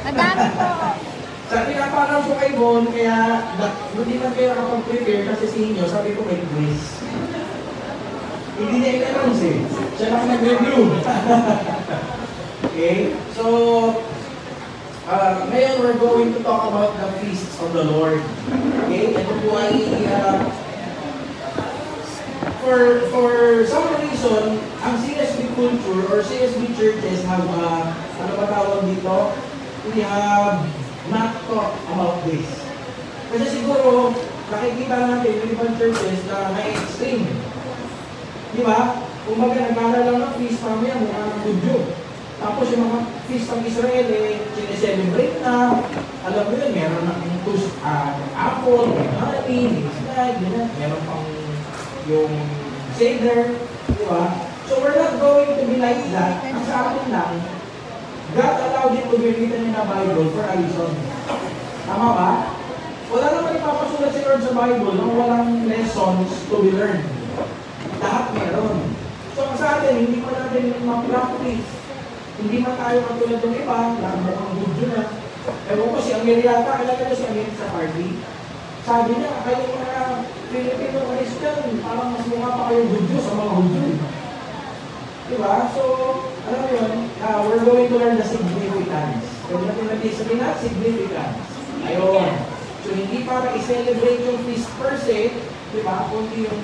Madami po. Sa pinapalam ko kay Bon, kaya hindi man kayo nakapag-prepare kasi sa inyo, sabi ko may quiz. Hindi niya in-announce eh. Siya lang nag-review. Okay? So, ngayon we're going to talk about the feasts of the Lord. Okay? Ito po ay for some reason, ang CSB culture or CSB churches have, ano ba tawag dito? We have not talked about this. Kasi siguro, nakikita natin yung ibang churches na na-extreme. Di ba? Kung baga, nagkala lang ng feast, mamaya mukha ng Budyo. Tapos yung mga feast ng Israel, sineselebrate na. Alam mo yun, meron ng apple, may honey, may snag, meron pang yung Seder, di ba? So we're not going to be like that. Ang sa atin lang, God allowed it to be written in the Bible for a reason. Tama ba? Wala naman ipapasulat si Lord sa Bible nang walang lessons to be learned. Lahat meron. So sa atin, hindi pa natin ma-practice. Hindi man tayo katulad ng iba, lahat mo ang Budyo na. Ewan ko si Amir yata, kailangan ko si Amir sa party. Sabi niya, kayo mga Filipino Christian, parang mas mukha pa kayo Budyo sa mga Budyo. Diba? So, alam mo yun, we're going to learn the significance. Kung natin sabihin na, significance. Ayun. So, hindi para i-celebrate yung feast per se, diba? Kundi yung,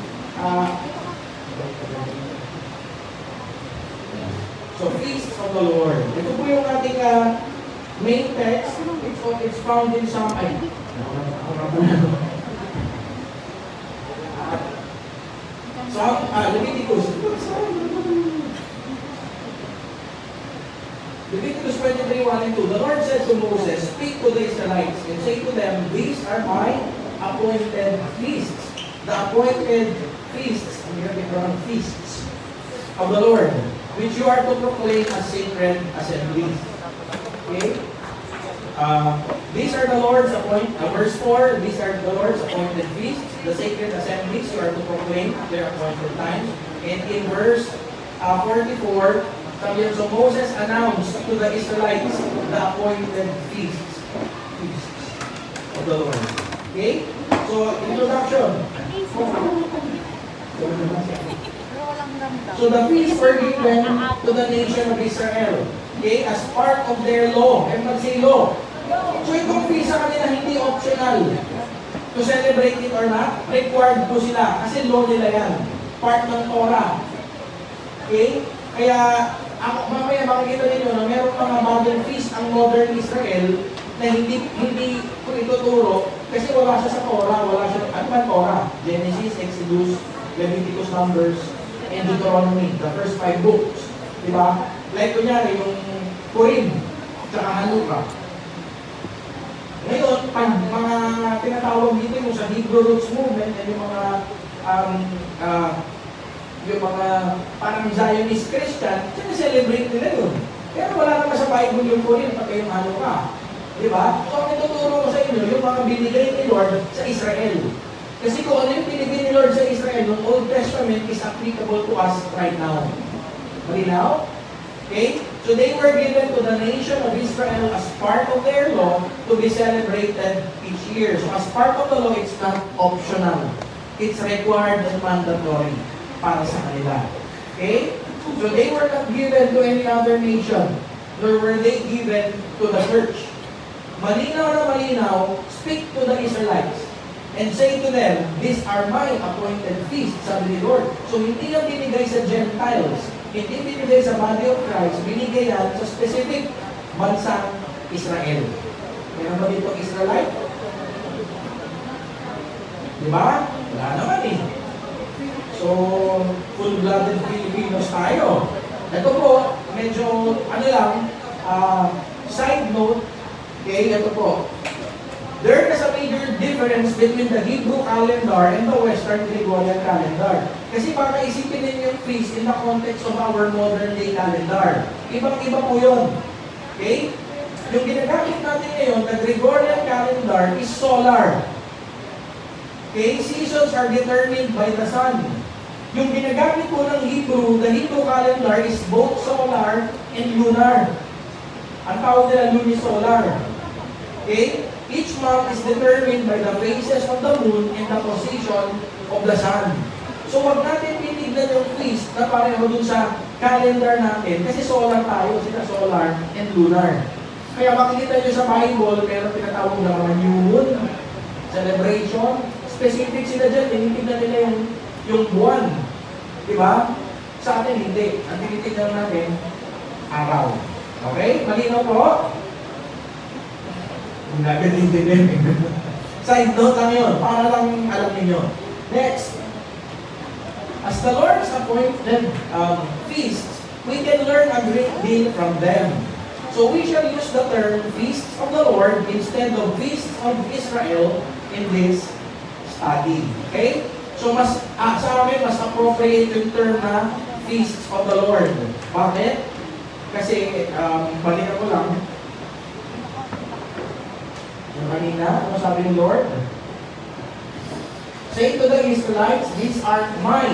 so, feast of the Lord. Ito po yung ating main text. It's found in Psalm, Leviticus. Leviticus 23:1 and 2. The Lord said to Moses, "Speak to the Israelites and say to them, these are my appointed feasts." The appointed feasts, feasts of the Lord, which you are to proclaim as sacred assemblies. Okay? These are the Lord's verse 4, these are the Lord's appointed feasts, the sacred assemblies you are to proclaim at their appointed times. And in verse 44, so Moses announced to the Israelites the appointed feasts of the Lord. Okay? So, introduction. So the feasts were given to the nation of Israel. Okay? As part of their law. Everyone say law. So itong feast sa kanila hindi optional. To celebrate it or not, required po sila. Kasi law nila yan. Part ng Torah. Okay? Kaya, mamaya makikita ninyo na meron mga bagong feast ang modern Israel na hindi ko ituturo kasi wala siya sa Torah, wala siya, ano ba Torah? Genesis, Exodus, Leviticus, Numbers, and Deuteronomy, the first 5 books. Diba? Like kunyari, yung Purim, tsaka Hanukkah. Ngayon, pag mga tinatawag dito yung sa Hebrew Roots Movement, yung mga parang Zionist Christian, sineselebrate nila yun. Pero wala naman sa Bible yung Purim, pati yung Hanukkah. Diba? So, ang ituturo ko sa inyo, yung mga binigay ni Lord sa Israel. Kasi kung ano yung binigay ni Lord sa Israel, yung Old Testament is applicable to us right now. Malinaw? Okay? So they were given to the nation of Israel as part of their law to be celebrated each year. So as part of the law, it's not optional. It's required and mandatory para sa kanila. Okay? So they were not given to any other nation, nor were they given to the church. Malinaw na malinaw, speak to the Israelites and say to them, these are my appointed feasts, sabi ni Lord. So hindi yung binigay sa Gentiles, hindi binigay sa body of Christ, binigay yan sa specific bansang Israel. Meron ba dito Israelite? Diba? Wala naman eh. So, full-blooded Filipinos tayo. Ito po, medyo, side note, okay, ito po. There is a major difference between the Hebrew calendar and the Western Gregorian calendar. Kasi baka isipin ninyo yung feast in the context of our modern day calendar. Ibang-iba po yun. Okay? Yung ginagamit natin ngayon, the Gregorian calendar is solar. Okay? Seasons are determined by the sun. Yung ginagamit po ng Hebrew, the Hebrew calendar is both solar and lunar. Ang tawag nila lunisolar. Okay? Each month is determined by the phases of the moon and the position of the sun. So wag natin titignan yung feast na pareho dun sa calendar natin kasi solar tayo, sila solar and lunar. Kaya makikita nyo sa Bible, meron tinatawag na mga new moon, celebration, specific sila dyan, tinitignan nila yung buwan. Diba? Sa atin hindi. Ang tinitignan natin, araw. Okay? Malinaw po? Hindi agad intindihin. Side note lang yun, para lang alam ninyo. Next. As the Lord has appointed feasts, we can learn a great deal from them. So we shall use the term feasts of the Lord instead of feasts of Israel in this study. Okay? So sa amin, mas appropriate yung term na feasts of the Lord. Bakit? Kasi, balita ko lang, yung kanina, ano sabi ng Lord? Say to the Israelites, these are my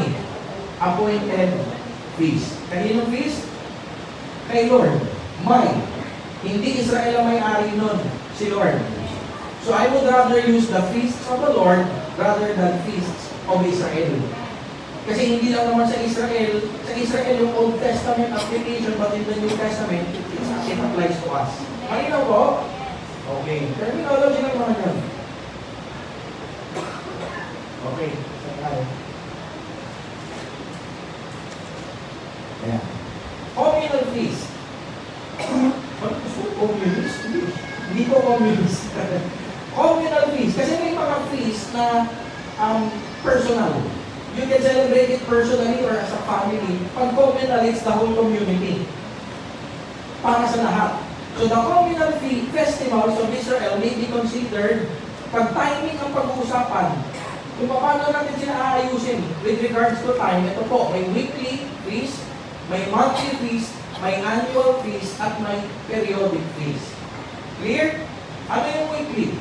appointed feasts. Kaninong feast? Kay Lord. My. Hindi Israel ang may-ari nun. Si Lord. So I would rather use the feasts of the Lord rather than feasts of Israel. Kasi hindi lang naman sa Israel yung Old Testament application, but in the New Testament, it applies to us. Malinaw po? Okay. Terminology lang naman yun. Okay. Ayan. Communal feast. Communist? Hindi ko communist. Communal feast. Kasi may mga feast na personal. You can celebrate it personally or as a family. Pag communal, it's the whole community. Para sa lahat. So the communal festivals of Israel may be considered pag timing ang pag-uusapan. Kung paano natin sila aayusin with regards to time, ito po, may weekly feast, may monthly feast, may annual feast, at may periodic feast. Clear? Ano yung weekly?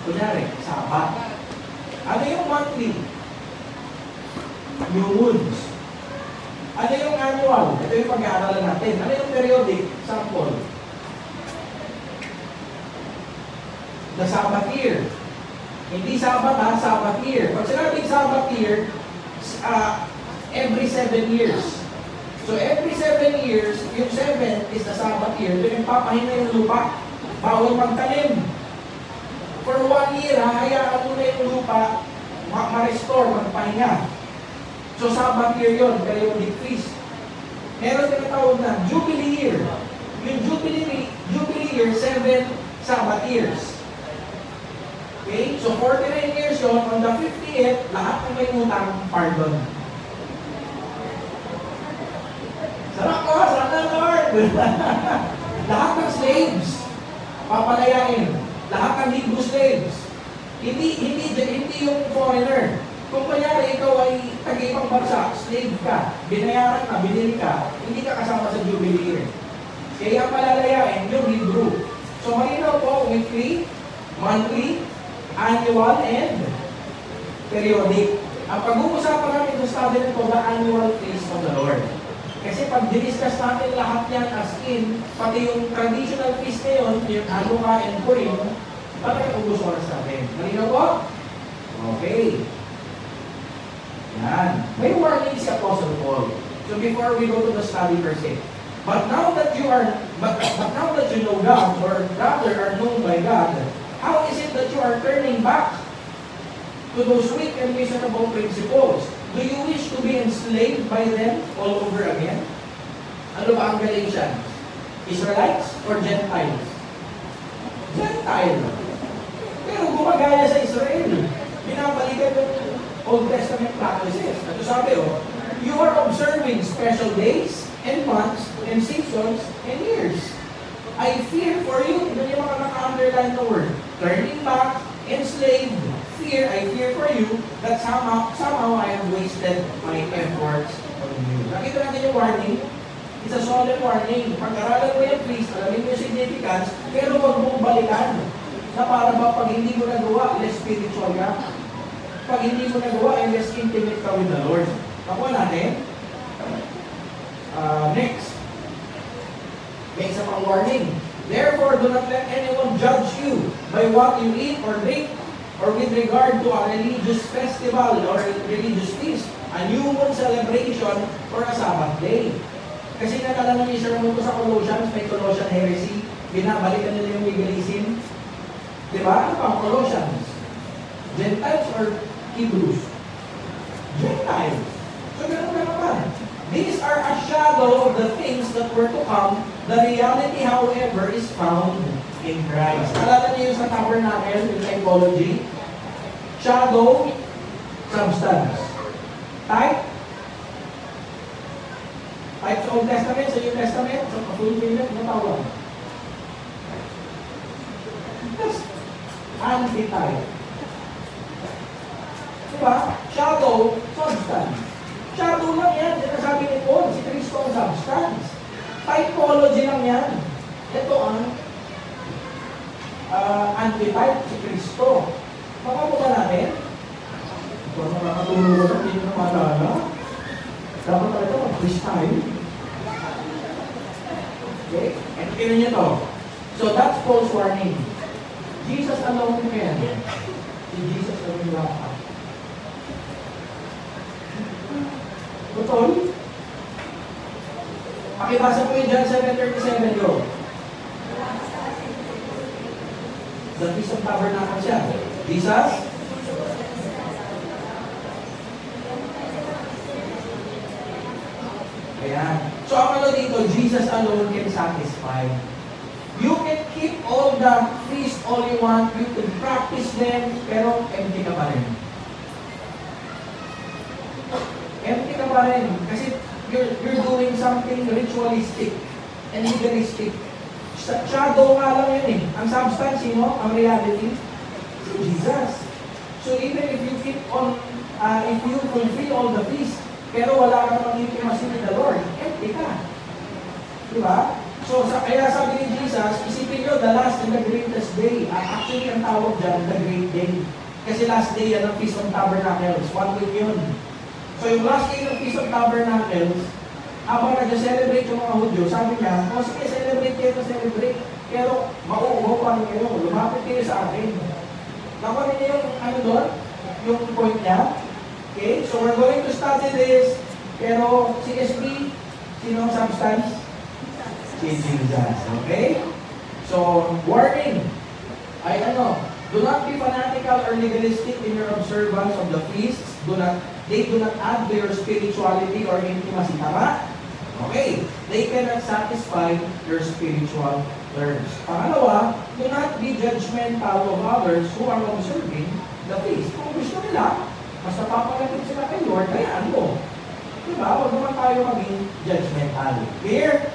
Kunyari, Sabat. Ano yung monthly? New moons. Ano yung annual? Ito yung pag-aaralan natin. Ano yung periodic? Sample. The Sabbath year. Hindi Sabbath ha, Sabbath year. Pag sinabing Sabbath year, every 7 years. So every 7 years, yung 7 is the Sabbath year. Doon yung papahinga yung lupa. Bawal magtanim. For 1 year, hayaan mo na yung lupa ma-restore, magpahinga. So Sabbath year yun, periodic feast. Meron tinatawag na Jubilee year. Yung Jubilee year, 7 Sabbath years. Okay? So 49 years yun, on the 50th, lahat ng may utang, pardon. Sarap ko, sarap na Lord! Lahat ng slaves, papalayain. Lahat ng Hebrew slaves. Hindi yung foreigner. Kung kanyari ikaw ay taga-ibang bansa, slave ka, binayaran ka, binili ka, hindi ka kasama sa Jubilee year. Kaya palalayain yung Hebrew. So malinaw po, weekly, monthly, annual, and periodic. Ang pag-uusapan namin sa study nito, the annual feast of the Lord. Kasi pag diniscuss natin lahat yan as in, pati yung traditional feast ngayon, yung Hanukkah and Purim, talaga ubus oras natin. Malinaw po? Okay. Yan. May warning si Apostle Paul. So before we go to the study per se. But now that you know God, or rather are known by God, how is it that you are turning back to those weak and miserable principles? Do you wish to be enslaved by them all over again? Ano ba ang Galatian? Israelites or Gentiles? Gentile. Pero gumagaya sa Israel. Binabalikan yung Old Testament practices. Ito sabi, you are observing special days and months and seasons and years. I fear for you. Ito yung mga naka-underline na word. Turning back, enslaved, fear, I fear for you that somehow I have wasted my efforts on you. Nakita natin yung warning. It's a solemn warning. Pag-aralan mo yan, please, alamin mo yung significance, pero huwag mong balikan. Na para ba pag hindi mo nagawa, less spiritual ka. Pag hindi mo nagawa, less intimate ka with the Lord. Nakuha natin. Next. May isa pang warning. Therefore, do not let anyone judge you by what you eat or drink, or with regard to a religious festival or religious feast, a new moon celebration, or a Sabbath day. Kasi nakalala ni sermon ko sa Colossians, may Colossian heresy, binabalikan nila yung legalism. Diba? Ano pa ang Colossians? Gentiles or Hebrews? Gentiles. So, ganun na naman. These are a shadow of the things that were to come. The reality, however, is found in Christ. Alala niyo yung sa tabernacle, yung typology? Shadow, substance. Type? Type sa Old Testament, sa New Testament, sa fulfillment, ano tawag? Anti-type. Diba? Shadow, substance. Shadow lang yan. Sinasabi ni Paul, si Kristo ang substance. Typology lang yan. Ito ang anti-type, si Kristo. Makabuka natin. Ito ang makakatulong ko na, hindi nyo namalala. Dapat talaga mag-freestyle. Okay? And kino nyo to. So that's Paul's warning. Jesus alone can. Si Jesus alone wrap up. Totoo? Pakibasa po yung John 7:37, go. The Feast of Tabernacle siya. Jesus? Ayan. So ang ano dito, Jesus alone can satisfy. You can keep all the feast all you want, you can practice them, pero empty ka pa rin. Empty ka pa rin. Kasi you're doing something ritualistic and legalistic. Shadow nga lang yun eh. Ang substance, ang reality, si Jesus. So even if you keep on, if you fulfill all the feast, pero wala ka namang intimacy with the Lord, empty ka. Diba? So kaya sabi ni Jesus, isipin nyo, the last and the greatest day. Actually, ang tawag dyan, the great day. Kasi last day yan ang Feast of Tabernacles. 1 week yun. So yung last day ng Feast of Tabernacles, habang nag-celebrate yung mga Hudyo, sabi niya, sige, celebrate kayo na celebrate. Pero mauuho pa rin kayo, lumapit kayo sa akin. Nakuha niyo yung ano doon? Yung point niya. Okay, so we're going to study this. Pero CSB, sino ang substance? Si Jesus. Okay? So, warning. Ay do not be fanatical or legalistic in your observance of the feasts. They do not add to your spirituality or intimacy. Tama? Okay. They cannot satisfy your spiritual thirst. Pangalawa, do not be judgmental of others who are observing the feast. Kung gusto nila, mas napapalapit sila kay Lord, hayaan mo. Diba? Huwag naman tayo maging judgmental. Clear?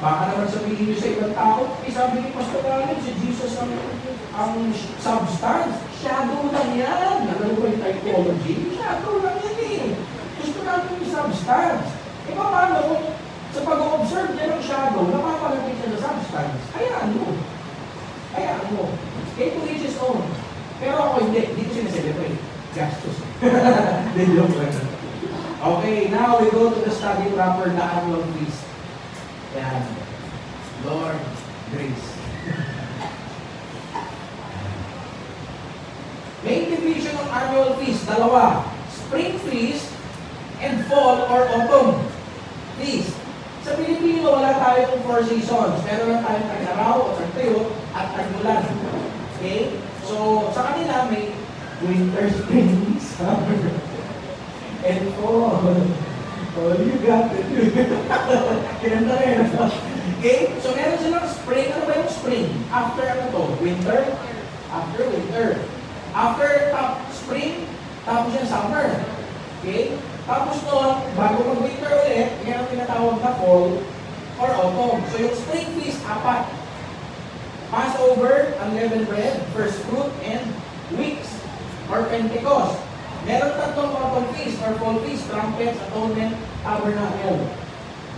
Baka naman sabihin nyo sa ibang tao, sabi ni Pastor Allen, si Jesus ang substance. Shadow lang yan. Alam ko yung typology? Shadow lang yan eh. Gusto natin yung substance. E paano kung sa pag-observe niya ng shadow, napapalapit siya sa substance? Hayaan mo. Hayaan mo. Okay, to each his own. Pero ako hindi ko sinaselebrate. Gastos. Okay, now we go to the study proper, the annual feast. Yan. Lord, grace. Main division ng annual feast, dalawa. Spring feast and fall or autumn feast. Sa Pilipino, wala tayong 4 seasons. Meron lang tayong tag-araw o tag-tuyot at tag-ulan. Okay? So, sa kanila may winter, spring, summer, and fall. Oh, you got it. Kinanta rin. Okay? So, meron silang spring. Ano ba yung spring? After ano to? Winter? After winter. After spring, tapos yung summer. Okay? Tapos noon, bago mag-winter ulit, yan ang tinatawag na fall or autumn. So, yung spring feast, 4. Passover, unleavened bread, first fruit, and weeks or Pentecost. Meron 3 autumn feast or fall feast, trumpets, atonement, tabernacle.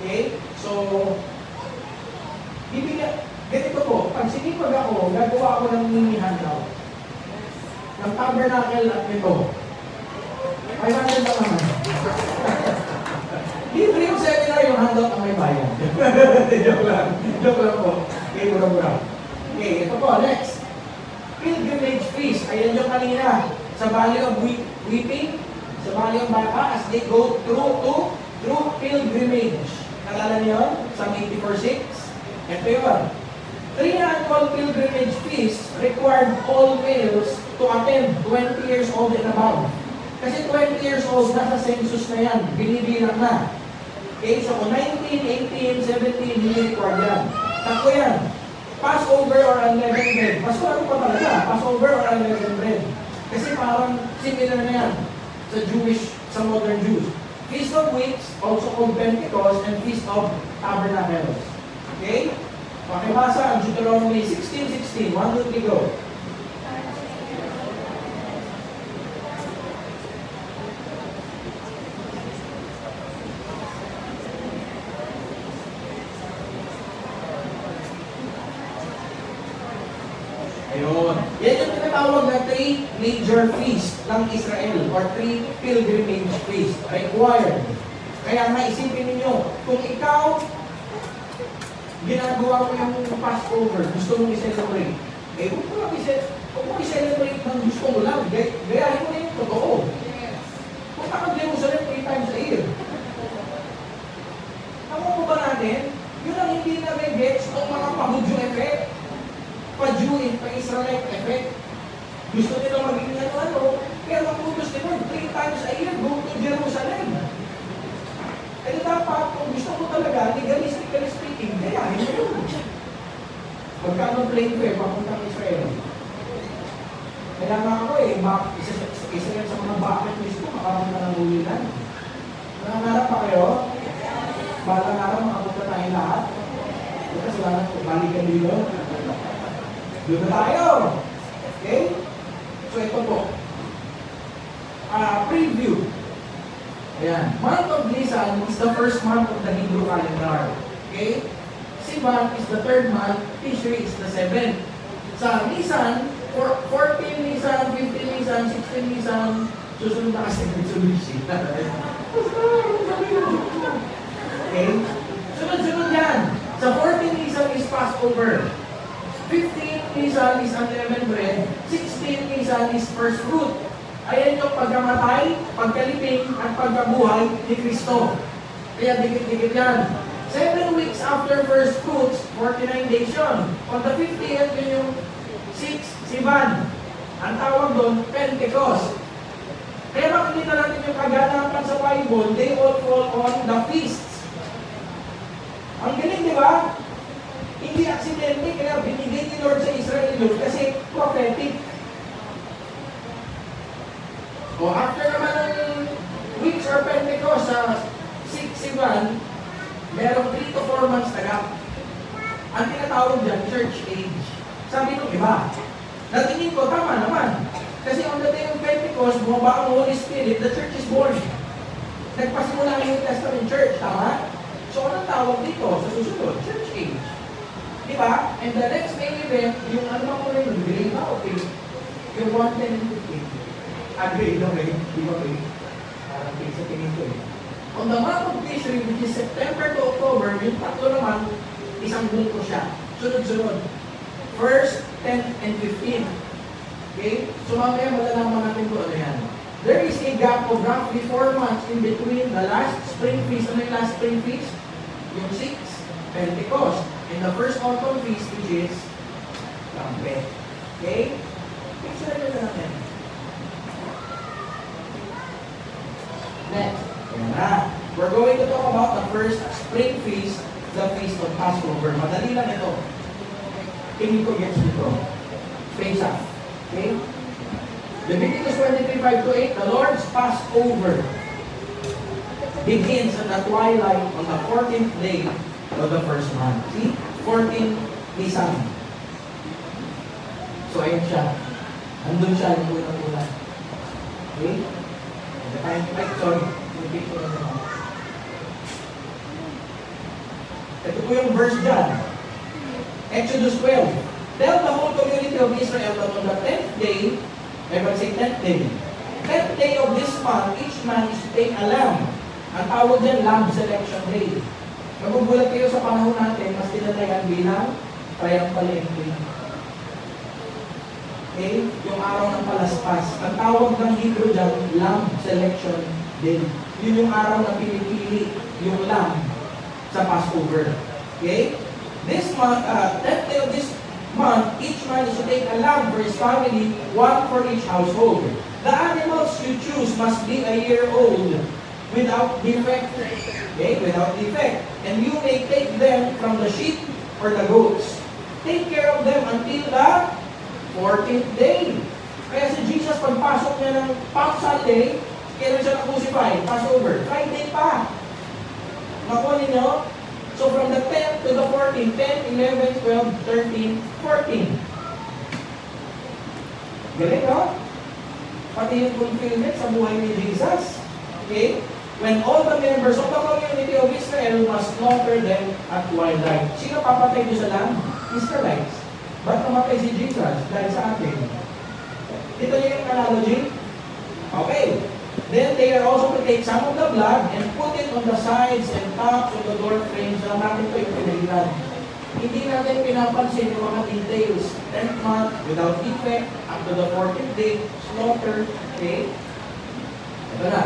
Okay? So, ganito po, pag sinipag ako, gagawa ako ng mini handout. Ng tabernacle at nito. 500 lang naman. Libre yung seminar, yung handout ang may bayan. Joke lang. Joke lang po. Okay, mura-mura. Okay, ito po, next. Pilgrimage feast. Ayan yung kanina. Sa Valley of Weeping, sa Valley of Baca, as they go through pilgrimage. Nalala niyo yun? Sa 84:6. Ito yun. 3 annual pilgrimage feasts required all males to attend 20 years old and above. Kasi 20 years old, nasa census na yan. Binibilang na. Okay, so 19, 18, 17, hindi required yan. Tako yan. Passover or unleavened bread. Pasko ano pa talaga? Passover or unleavened bread. Kasi parang similar na yan sa Jewish, sa modern Jews. Feast of Weeks, also called Pentecost, and Feast of Tabernacles. Okay? Pakibasa ang Deuteronomy 16:16. 1, 2, 3, go. Ayun. Yan yung tinatawag na 3 major feast ng Israel or 3 pilgrimage feast required. Kaya naisipin ninyo, kung ikaw ginagawa mo yung Passover, gusto mong i-celebrate, eh huwag mo i-celebrate ng gusto mo lang, gayahin mo na yung totoo. Punta ka Jerusalem 3 times a year. Tama mo ba natin? Yun ang hindi na may gets ng mga pahudyo effect. Pa-Jew, pa-Israelite effect. Gusto nila maging ano, pero ang utos nila, 3 times a year, go to Jerusalem. Kaya dapat, kung gusto mo talaga, legalistically speaking, gayahin mo yun. Magkano plane ko papuntang Israel. Kaya nga ako isa yan sa mga bucket list ko, makapunta ng uwilan. Nangangarap pa kayo? Balang araw, makapunta tayo lahat. Kasi wala na, balikan dito. Doon na tayo. Okay? So ito po. Preview. Ayan. Month of Nisan is the first month of the Hebrew calendar. Okay? Sivan is the 3rd month. Tishri is the 7th. Sa Nisan, 14 Nisan, 15 Nisan, 16 Nisan, susunod na kasi Mitsubishi. Okay? Sunod-sunod yan. Sa 14 Nisan is Passover. 15 Nisan is unleavened bread, 16 Nisan is first fruit. Ayan yung pagkamatay, pagkaliping, at pagkabuhay ni Kristo. Kaya dikit-dikit yan. 7 weeks after first fruits, 49 days yun. On the 50th, yun yung 6, Sivan. Ang tawag doon, Pentecost. Kaya makikita natin yung kaganapan sa Bible, they all fall on the feasts. Ang galing, di ba? Hindi aksidente, kaya binigay ni Lord sa Israel yun kasi prophetic. O after naman ng weeks or Pentecost sa 6 Sivan, merong 3 to 4 months na gap. Ang tinatawag dyan, church age. Sabi nung iba, natingin ko, tama naman. Kasi on the day of Pentecost, bumaba ang Holy Spirit, the church is born. Nagpasimula ang New Testament church, tama? So anong tawag dito sa susunod? Church age. Diba? And the next main event, yung ano ba ko rin, grade ba? Okay. Yung 110 and 15. Grade, okay. Di ba okay? Parang okay sa tingin ko eh. On the month of Tishri, which is September to October, yung tatlo naman, isang buko siya. Sunod-sunod. 1st, 10th, and 15th. Okay? So mamaya malalaman natin kung ano yan. There is a gap of roughly 4 months in between the last spring feast. Ano yung last spring feast? Yung 6, Pentecost. And the first autumn feast, which is Trumpet. Okay? Picture na natin. Next. We're going to talk about the first spring feast, the Feast of Passover. Madali lang ito. Tingin ko gets dito. Face up. Okay? Leviticus 23:5-8, the Lord's Passover begins at the twilight on the 14th day of the first month. See? 14 Nisan. So, ayun siya. Andun siya, yung unang-una. Okay? Sorry. Ito po yung verse dyan. Exodus 12. Tell the whole community of Israel that on the 10th day, everyone say 10th day. 10th day of this month, each man is to take a lamb Ang tawag dyan, Lamb Selection Day. Magugulat kayo sa panahon natin, mas tinatayan bilang triumphal entry. Okay? Yung araw ng palaspas. Ang tawag ng Hebrew dyan, Lamb Selection Day. Yun yung araw na pinipili yung lamb sa Passover. Okay? This month, 10th day of this month, each man is to take a lamb for his family, one for each household. The animals you choose must be a year old, without defect. Okay? Without defect. And you may take them from the sheep or the goats. Take care of them until the 14th day. Kaya si Jesus, pagpasok niya ng Palm Sunday, kailan siya na-crucify? Passover. Friday pa. Nakuha ninyo? So from the 10th to the 14th, 10, 11, 12, 13, 14. Galing, no? Pati yung fulfillment sa buhay ni Jesus. Okay? When all the members of the community of Israel must slaughter them at twilight. Sino papatay niyo sa lamb? Israelites. Ba't namatay si Jesus? Dahil sa atin. Ito yung analogy. Okay. Then they are also to take some of the blood and put it on the sides and tops of the door frames. Alam natin ito yung pinaglan. Hindi natin pinapansin yung mga details. 10th month, without defect, up to the 14th day, slaughter. Okay? Ito na.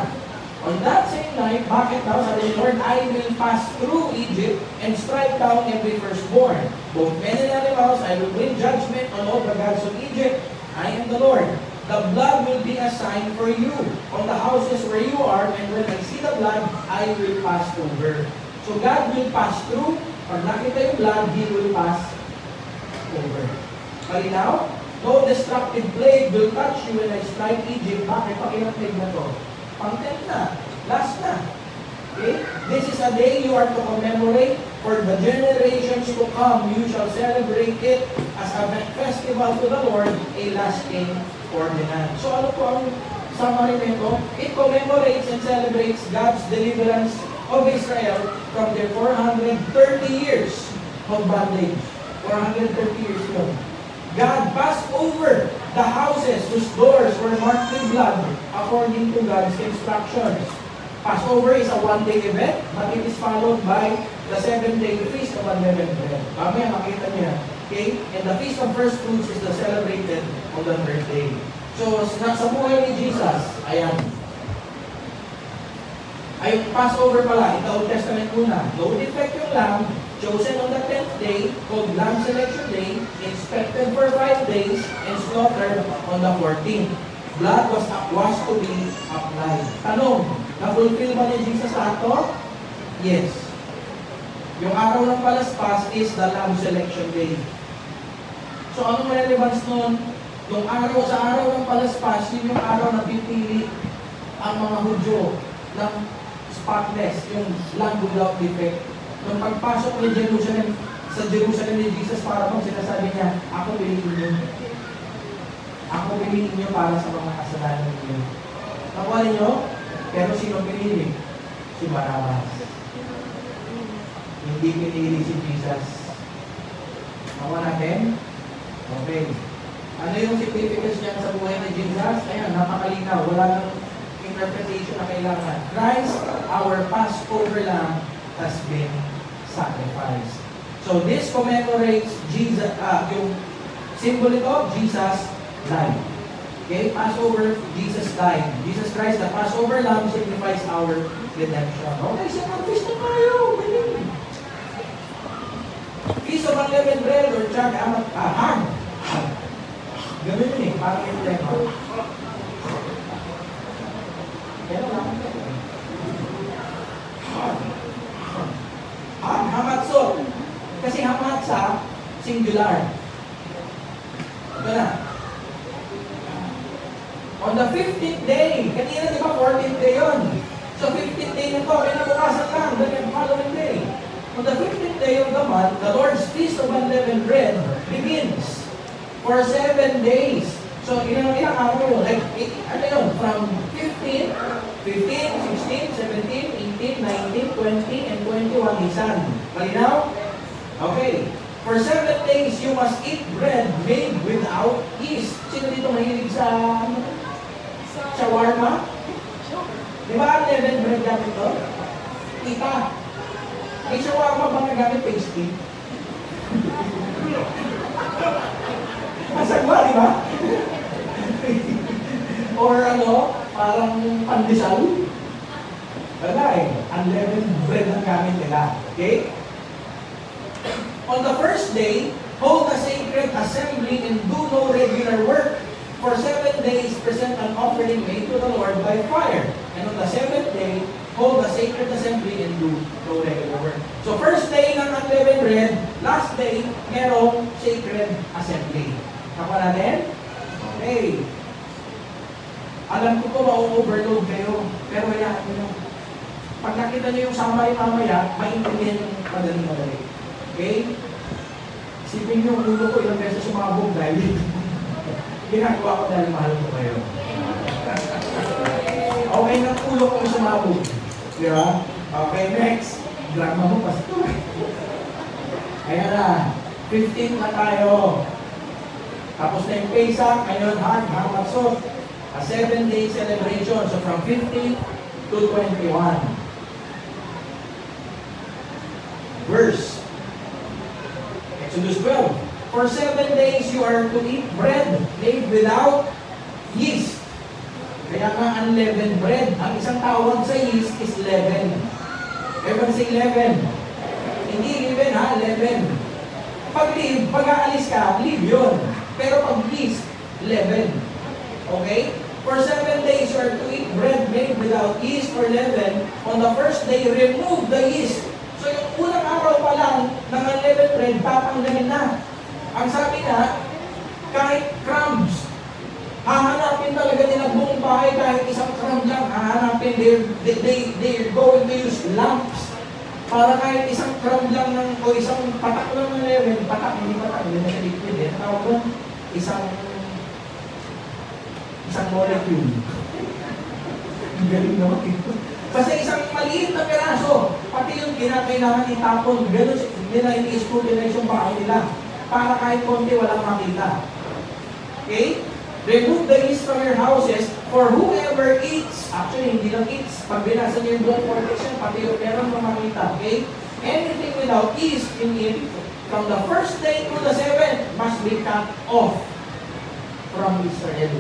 On that same night, bakit daw? Sabi ni Lord, I will pass through Egypt and strike down every firstborn. Both men and animals, I will bring judgment on all the gods of Egypt. I am the Lord. The blood will be a sign for you on the houses where you are, and when I see the blood, I will pass over. So God will pass through. Pag nakita yung blood, He will pass over. Malinaw? No destructive plague will touch you when I strike Egypt. Bakit? Pakilang plague na to? Pang-10 na. Last na. Okay? This is a day you are to commemorate. For the generations to come, you shall celebrate it as a festival to the Lord, a lasting ordinance. So ano po ang summary nito? It commemorates and celebrates God's deliverance of Israel from their 430 years of bondage. 430 years ago. God passed over the houses whose doors were marked with blood according to God's instructions. Passover is a one-day event, but it is followed by the 7-day Feast of Unleavened Bread. Mamaya makita niya. Okay? And the Feast of First Fruits is celebrated on the 3rd day. So, sa buhay ni Jesus, ayan. Ay, Passover pala, in the Old Testament muna. No defect yung lamb, chosen on the 10th day, called Lamb Selection Day, inspected for 5 days, and slaughtered on the 14th. Blood was to be applied. Tanong, na-fulfill ba ni Jesus sa ato? Yes. Yung araw ng palaspas is the Lamb Selection Day. So, anong relevance nun? Yung araw sa araw ng palaspas, yun yung araw na pipili ang mga Hudyo ng spotless, yung lamb without defect. Nung pagpasok ni Jerusalem, sa Jerusalem ni Jesus, para pong sinasabi niya, ako piliin niyo. Ako piliin niyo para sa mga kasalanan niyo. Nakuha niyo? Pero sino pinili? Si Barabbas. Hindi pinili si Jesus. Nakuha natin? Okay. Ano yung significance niya sa buhay ni Jesus? Ayan, napakalinaw. Wala nang interpretation na kailangan. Christ, our Passover lamb, has been sacrificed. So this commemorates Jesus, yung symbol ito, Jesus died. Okay, Passover, Jesus died. Jesus Christ, the Passover lamb, signifies our redemption. Okay, so mag-feast na tayo. Feast of Unleavened Bread or Chag Hag. Ganun yun eh, parang yung tema. Pero lang. Hamatzot. Kasi hamatsa, singular. Ito na. On the 15th day, kanina di ba 14th day yun? So 15th day na ito, kinabukasan lang, the following day. On the 15th day of the month, the Lord's Feast of Unleavened Bread begins for 7 days. So, ilang araw yun? Like, ano yun? From 15, 16, 17, 18, 19, 20, and 21 Nisan. Malinaw? Okay. For 7 days, you must eat bread made without yeast. Sino dito mahilig sa shawarma? Di ba unleavened bread natin ito? Kita. May shawarma ba nagamit pastry? Masagwa, di ba? Or parang pandesal? Wala eh. Unleavened bread ang gamit nila. Okay? On the first day, hold a sacred assembly and do no regular work. For 7 days, present an offering made to the Lord by fire. And on the 7th day, hold a sacred assembly and do no regular work. So first day ng unleavened bread, last day, merong sacred assembly. Kapa natin? Okay. Alam ko po, ma-overload kayo. Pero hayaan nyo. Pag nakita nyo yung summary mamaya, maintindihan yung madali-madali. Okay? Isipin nyo, ulo ko ilang beses sumabog dahil ginagawa ko dahil mahal ko kayo. Okay, ng ulo ko sumabog. Di ba? Okay, next. Drama mo, pastor. Ayan na. 15 na tayo. Tapos na yung Pesach, ngayon hard, Hamatzot. A 7-day celebration. So from 15 to 21. Verse. Exodus 12. For 7 days you are to eat bread made without yeast. Kaya nga unleavened bread. Ang isang tawag sa yeast is leaven. Everyone say leaven. Hindi leaven ha, leaven. Pag aalis ka, leave yun. Pero pag yeast, leaven. Okay? For 7 days you are to eat bread made without yeast or leaven. On the first day, remove the yeast. So yung unang araw pa lang ng unleavened bread, tatanggalin na. Ang sabi na, kahit crumbs, hahanapin talaga nila buong bahay kahit isang crumb lang, hahanapin, they're going to use lamps para kahit isang crumb lang ng, o isang patak lang ng leaven, hindi na siya liquid eh. Tawag doon, isang molecule. Ang galing naman ito. Kasi isang maliit na peraso, pati yung kinakailangan itapon, gano'n nila ini-scrutinize yung bahay nila para kahit konti walang makita. Okay? Remove the yeast from your houses, for whoever eats, actually hindi lang eats, pag binasa niyo yung buong protection, pati yung meron makita. Okay? Anything without yeast in it, from the first day to the 7th, must be cut off from Israel.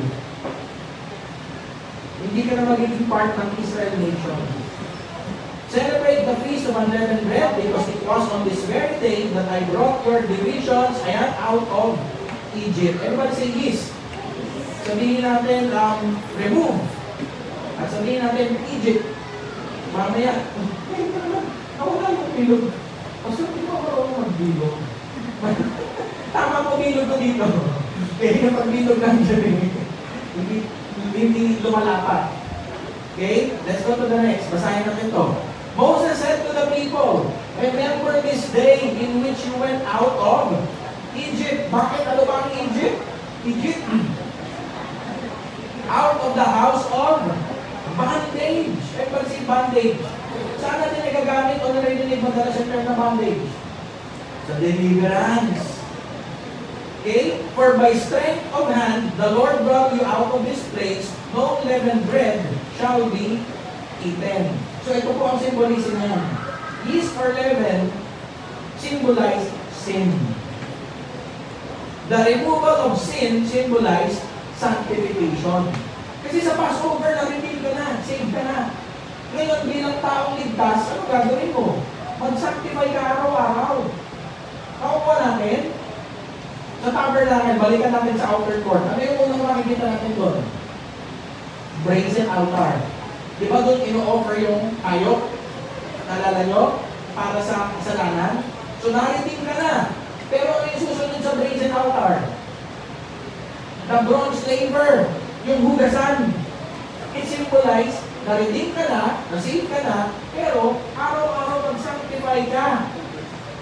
Hindi ka na magiging part ng Israel nation. Celebrate the feast of unleavened bread because it was on this very day that I brought your divisions out of Egypt. Everybody say yeast. Sabihin natin, remove. At sabihin natin, Egypt. Mamaya, nawala yung bilog. Kasi hindi ko marunong magbilog. Tama ko bilog ko dito. Kaya napagbilog lang dyan eh. Hindi lumalapat. Okay? Let's go to the next. Basahin natin to. Moses said to the people, remember this day in which you went out of Egypt. Bakit? Ano ba ang Egypt? Egypt. Out of the house of bondage. Everybody say bondage. Saan natin nagagamit o narinig madalas yung term na bondage? Sa deliverance. Okay? For by strength of hand, the Lord brought you out of this place, no leavened bread shall be eaten. So ito po ang symbolism niya. Yeast or leaven symbolize sin. The removal of sin symbolize sanctification. Kasi sa Passover, na-reveal ka na, save ka na. Ngayon, bilang taong ligtas, ano gagawin mo? Mag-sanctify ka araw-araw. Nakuha natin? Sa tabernacle, balikan natin sa outer court. Ano yung unang makikita natin doon? Brazen altar. Di ba doon ino-offer yung ayok? Nalala nyo? Para sa kasalanan? So nariting ka na. Pero ano yung susunod sa brazen altar? The bronze laver. Yung hugasan. It symbolizes, nariting ka na, nasave ka na, pero araw-araw mag-sanctify ka.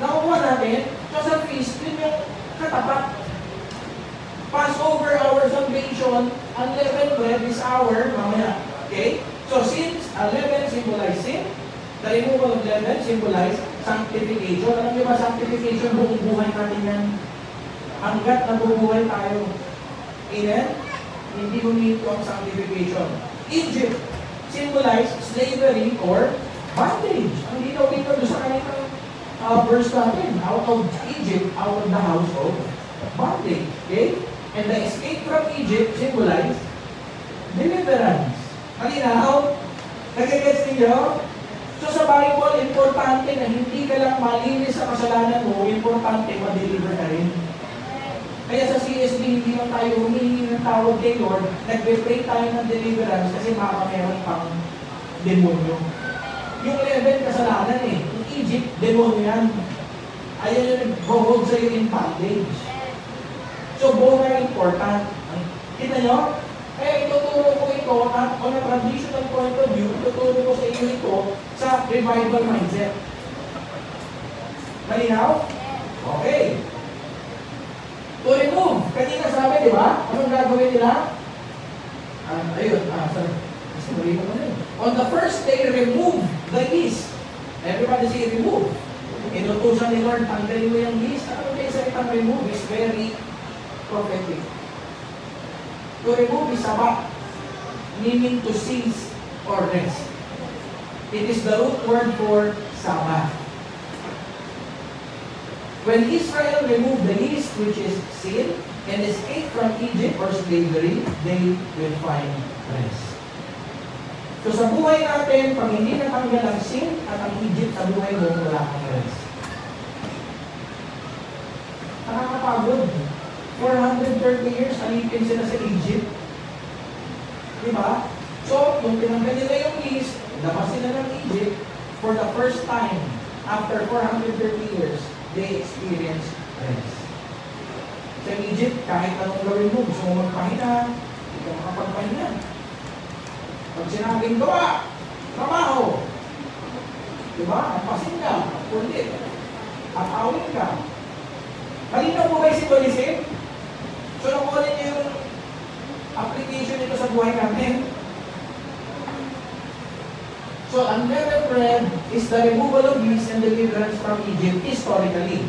Nakuha natin, so sa feast, yun yung katapat. Passover, our salvation, unleavened bread is our, mamaya. Okay? So since leaven symbolize sin, the removal of leaven symbolize sanctification. Alam niyo ba, sanctification, buong buhay natin yan. Hanggat nabubuhay tayo. Amen? Hindi humito ang sanctification. Egypt symbolize slavery or bondage. Ang lumilitaw dito sa kanilang verse natin, out of Egypt, out of the house of bondage. Okay? And the escape from Egypt symbolized deliverance. Malinaw? Nagigets ninyo? So sa Bible, importante na hindi ka lang malinis sa kasalanan mo, importante ma-deliver ka rin. Kaya sa CSB, hindi lang tayo humihingi ng tawag kay Lord, nagpe-pray tayo ng deliverance kasi baka meron pang demonyo. Yung 11 kasalanan Yung Egypt, demonyo yan. Ayun yung nag-hold sa'yo in bondage. So both are important. Kita nyo? Kaya ituturo ko ito on a traditional point of view, ituturo ko sa inyo ito sa revival mindset. Malinaw? Okay. To remove. Kanina sabi, di ba? Anong gagawin nila? Sorry. On the first day, remove the yeast. Everybody say remove. Inutusan ni Lord, tanggalin mo yung yeast. Ano ba yung salitang remove? Is very prophetic. To remove is sabat, meaning to cease or rest. It is the root word for Sabbath. When Israel removed the yeast, which is sin, and escaped from Egypt or slavery, they will find rest. So sa buhay natin, pag hindi natanggal ang sin at ang Egypt sa buhay mo, wala kang rest. Nakakapagod. 430 years, alipin sila sa Egypt. Diba? So, kung tinanggal nila yung yeast, labas sila ng Egypt, for the first time, after 430 years, they experience rest. Sa Egypt, kahit anong gawin mo, gusto mo magpahinga, hindi ka makapagpahinga. Pag sinabing gawa, trabaho, diba? Napasin ka, kulit, at awin ka. Malinaw po ba yung symbolism? So, nakuha niyo yung application nito sa buhay natin. So, unleavened bread is the removal of yeast and deliverance from Egypt historically.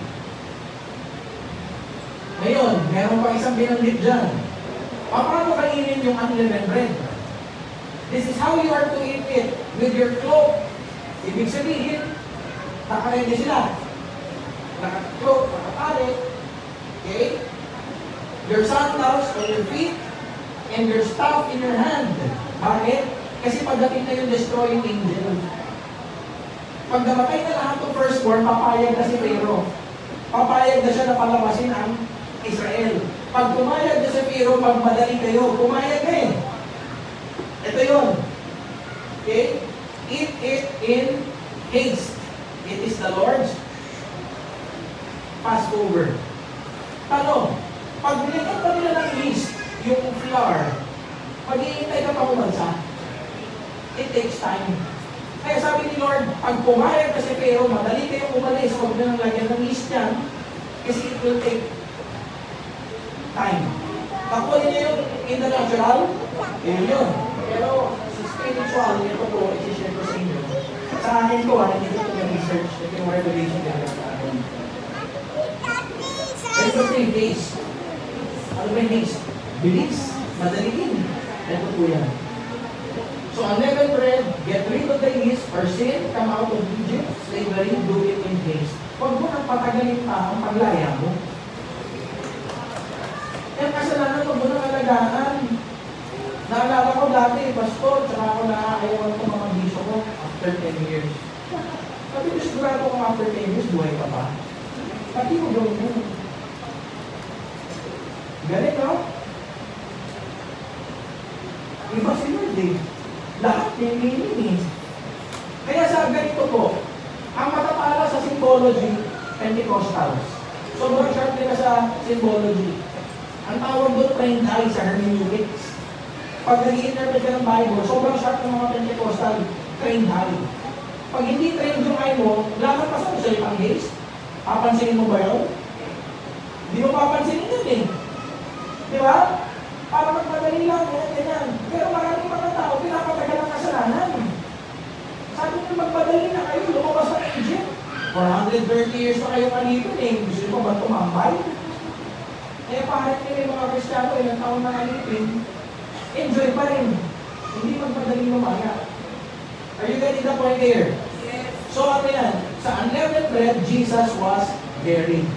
Ngayon, meron pa isang binanggit dyan. Paano kainin yung unleavened bread? This is how you are to eat it with your cloak. Ibig sabihin, nakaredy sila. Naka-cloak, nakatali. Okay? Your sandals on your feet and your staff in your hand. Bakit? Kasi pagdating na yung destroying angel. Pag namatay na lahat ng firstborn, papayag na si Pharaoh. Papayag na siya na palabasin ang Israel. Pag pumayag na si Pharaoh, magmadali kayo. Pumayag na eh. Ito yun. Okay? Eat it in haste. It is the Lord's Passover. Tanong, pag nilagyan pa nila ng yeast, yung flour, mag-iintay ka pa kumansa. It takes time. Kaya sabi ni Lord, pag pumayag ka si Pharaoh, madali kayong umalis, huwag na nang lagyan ng yeast yan, kasi it will take time. Nakuha niya yung in the natural, yun. Pero sa spiritual, ito po, isi-share ko sa inyo. Sa akin ko, hindi ko yung research, yung revelation nila sa akin. Ito po yung haste. Ano ba yung haste? Bilis, madaliin. Ito po yan. So, unleavened bread, get rid of the yeast or sin, come out of Egypt, slavery, do it in haste. Huwag mo nang patagalin pa ang paglaya mo. Yung kasalanan, huwag mo nang alagaan. Naalala ko dati, pastor, tsaka ako naaayawan ko mga bisyo ko after 10 years. Sabi ko, sigurado kung after 10 years, buhay ka pa. Pati mo gawin mo. Galing, no? Iba si Lord eh. Lahat may meaning eh. Kaya sa ganito po, ang matapala sa symbology, Pentecostals. Sobrang sharp nila sa symbology. Ang tawag doon, trained eye sa hermeneutics. Pag nag-i-interpret ka ng Bible, sobrang sharp ng mga Pentecostal, trained eye. Pag hindi trained yung eye mo, lahat pa sa salitang haste. Papansinin mo ba yun? Hindi mo papansinin yun eh. Di ba? Para magmadali lang, ganyan. Pero maraming mga tao, pinapatagal ang kasalanan. Sabi nyo, magmadali na kayo, lumabas sa Egypt. 430 years na kayo kalipin eh. Gusto mo ba tumambay? Eh, parang may mga Kristiyano, ilang taon na kalipin, enjoy pa rin. Hindi magmadali lumaya. Are you getting the point here? Yes. So ano yan? Sa unleavened bread, Jesus was buried.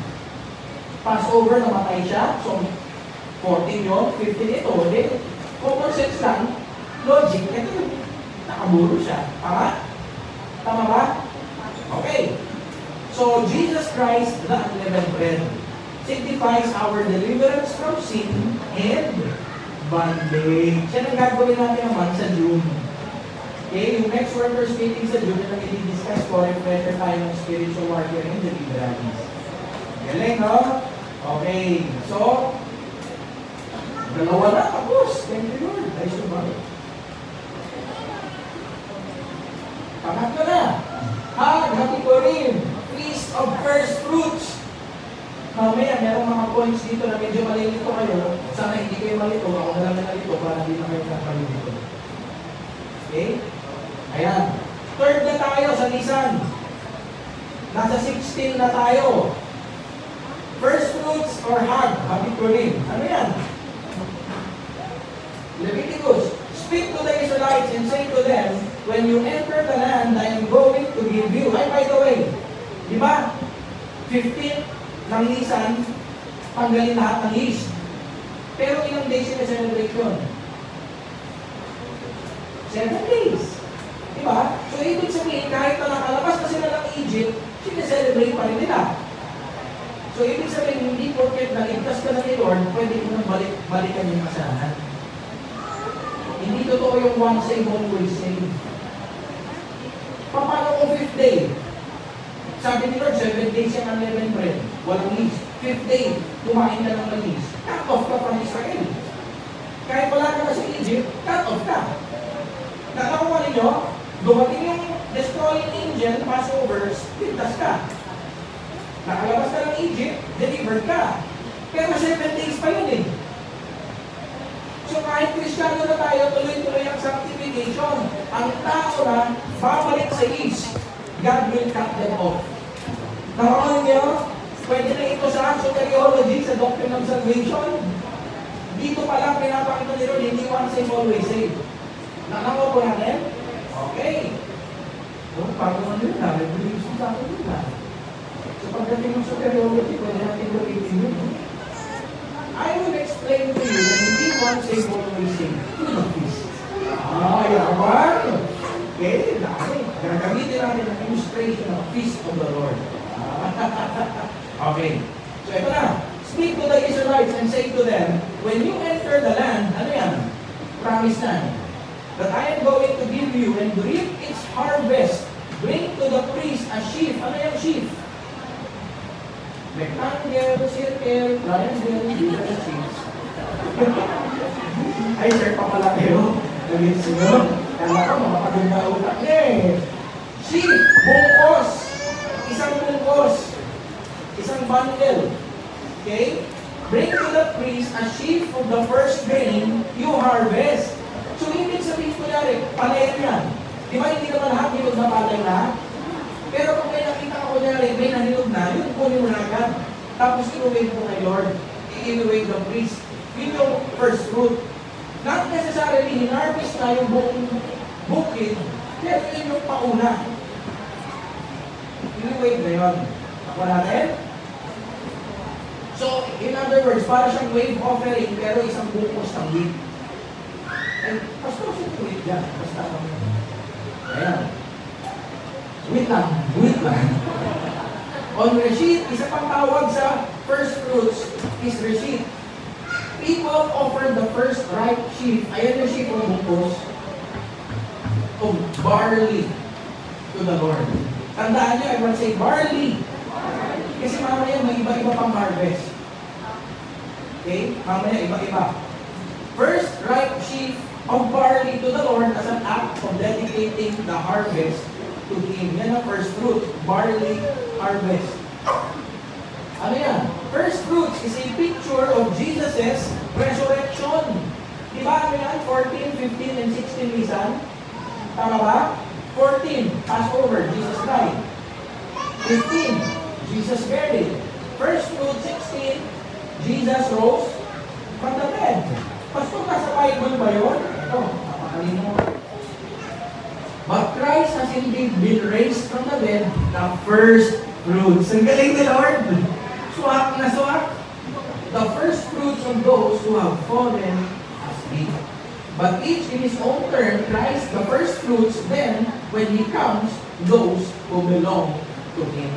Passover, namatay siya. So, 14 yun, 15 ito. Hindi. Common sense lang. Logic. Ito yung nakaburo siya. Tama? Tama ba? Okay. So, Jesus Christ, the unleavened bread, signifies our deliverance from sin and bondage. Yan ang gagawin natin naman sa June. Okay, yung next workers meeting sa June na i-discuss ko, refresher tayo ng spiritual warfare and deliverance. Galing, no? Okay, so, dalawa na, tapos. Thank you, Lord. Ay, sumari. Pangatlo na. Happy Purim, Feast of First Fruits. Mamaya, merong mga points dito na medyo malilito kayo. Sana hindi kayo malito. Ako na lang nalito para hindi na kayo nakalilito. Okay? Ayan. Third na tayo sa Nisan. Nasa 16 na tayo. First fruits or hag. Happy Purim. Ano yan? Leviticus. Speak to the Israelites and say to them, when you enter the land I am going to give you. Ay, by the way, di ba? 15 ng Nisan, tanggalin lahat ng yeast. Pero ilang days sila-celebrate yun? 7 days. Diba? So, ibig sabihin, kahit na nakalabas na sila ng Egypt, sila-celebrate pa rin nila. So, ibig sabihin, hindi porket naligtas ka na ni Lord, pwede mo nang balikan yung kasalanan. Hindi totoo yung once save, always save. Paano kung 5th day? Sabi ni Lord, 7 days yung unleavened bread. Walang yeast. 5th day, kumain ka ng langis. Cut off ka from Israel. Kahit wala ka na sa Egypt, cut off ka. Nakakuha ninyo, dumating yung destroying angel, Passover, ligtas ka. Nakalabas ka ng Egypt, delivered ka. Pero 7 days pa yun eh. So kahit Kristiyano na tayo, tuloy-tuloy ang sanctification. Ang tao na babalik sa yeast, God will cut them off. Nakakuha niyo? Pwede na ito sa soteriology, sa doctrine of salvation. Dito pa lang pinapakita ni Lord, hindi once save, always save. Nakakuha po natin? Okay. So, paano naman yun na? Revolution sa akin yun na. So, pagdating ng soteriology, pwede natin gawin yun. I will explain to you na hindi once save, always save. Yun ang peace. Yaman! Okay, dami. Gagamitin natin ang illustration of feast of the Lord. Okay. So, ito na. Speak to the Israelites and say to them, when you enter the land, ano yan? Promise na. That I am going to give you and reap its harvest. Bring to the priest a sheaf. Ano yung sheaf? Rectangle, circle, triangle, different sheaves. Ay, sir, pa pala kayo. Naging sunod. Kala ko, makapaganda utak niya eh. Sheaf, bungkos. Isang bungkos. Isang bundle. Okay? Bring to the priest a sheaf of the first grain you harvest. So, ibig sabihin ko yari, palay yan. Di ba hindi naman lahat nilog na palay na? Pero kung may nakita ko yari, may nanilog na, yun kunin mo na agad. Tapos inuwig mo kay Lord. I-inuwig the priest. Yun yung first fruit. Not necessarily, hinarvest na yung buong bukid, pero yun yung pauna. Inuwig na yun. Ako natin? So, in other words, para siyang wave offering, pero isang bukos ng wheat. And, pastor, siyang wheat yan. Basta kami. Ayan. Wait lang. On Reshit, isa pang tawag sa first fruits is Reshit. People offer the first ripe sheaf. Ayan yung sheaf ng bukos of barley to the Lord. Tandaan nyo, everyone say barley. Kasi mamaya may iba-iba pang harvest. Okay? Mamaya iba-iba. First ripe sheaf of barley to the Lord as an act of dedicating the harvest to Him. Yan ang first fruit. Barley harvest. Ano yan? First fruits is a picture of Jesus' resurrection. Diba ano yan? 14, 15, and 16 Nisan? Tama ba? 14, Passover, Jesus died. 15, Jesus buried. First fruit, 16, Jesus rose from the dead. Pastor, nasa Bible ba yun? Ito, napakalino. But Christ has indeed been raised from the dead, the first fruits. Ang galing ni Lord. Swak na swak. The first fruits of those who have fallen asleep. But each in his own turn, Christ the first fruits, then, when He comes, those who belong to Him.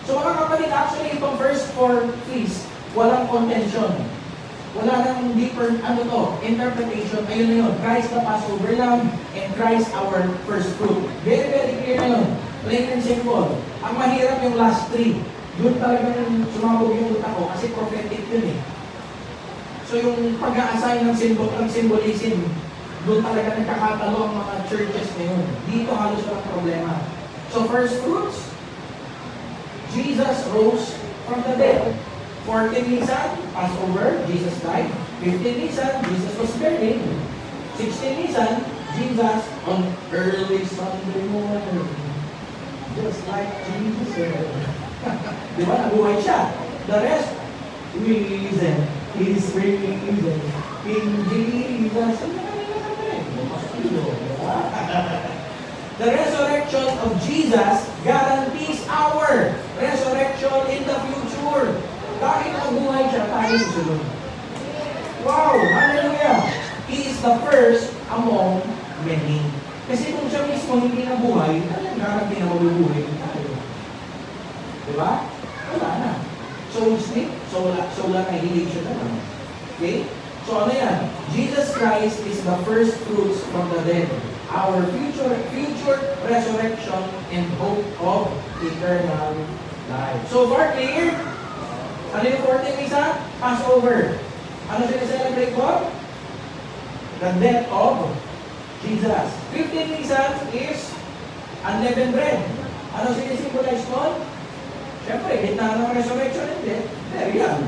So mga kapatid, actually itong first four feasts, walang contention. Wala nang deeper, interpretation. Ayun na yun. Christ the Passover Lamb and Christ our first fruit. Very, very clear na yun. Plain and simple. Ang mahirap yung last three. Doon talaga sumabog yung utak ko kasi prophetic yun eh. So yung pag-a-assign ng symbolism, doon talaga nagkakatalo ang mga churches ngayon. Dito halos walang problema. So first fruits, Jesus rose from the dead. 14 Nisan, Passover, Jesus died. 15 Nisan, Jesus was buried. 16 Nisan, Jesus on early Sunday morning. Just like Jesus said. Di ba? Nabuhay siya. The rest, reason. He's risen. King Jesus. The resurrection of Jesus guarantees our resurrection in the future. Dahil nabuhay siya, tayo susunod. Wow! Hallelujah! He is the first among many. Kasi kung siya mismo hindi nabuhay, talagang garanti na mabubuhay tayo. Diba? Wala na. Soul sleep, soul annihilation na lang. Okay? So ano yan? Jesus Christ is the first fruits from the dead. Our future resurrection and hope of eternal life. So far, clear? Ano yung 14 Nisan? Passover. Ano siya-celebrate ko? The death of Jesus. 15 Nisan is unleavened bread. Ano siya-symbolize ko? Siyempre, gitna ng resurrection and death, burial.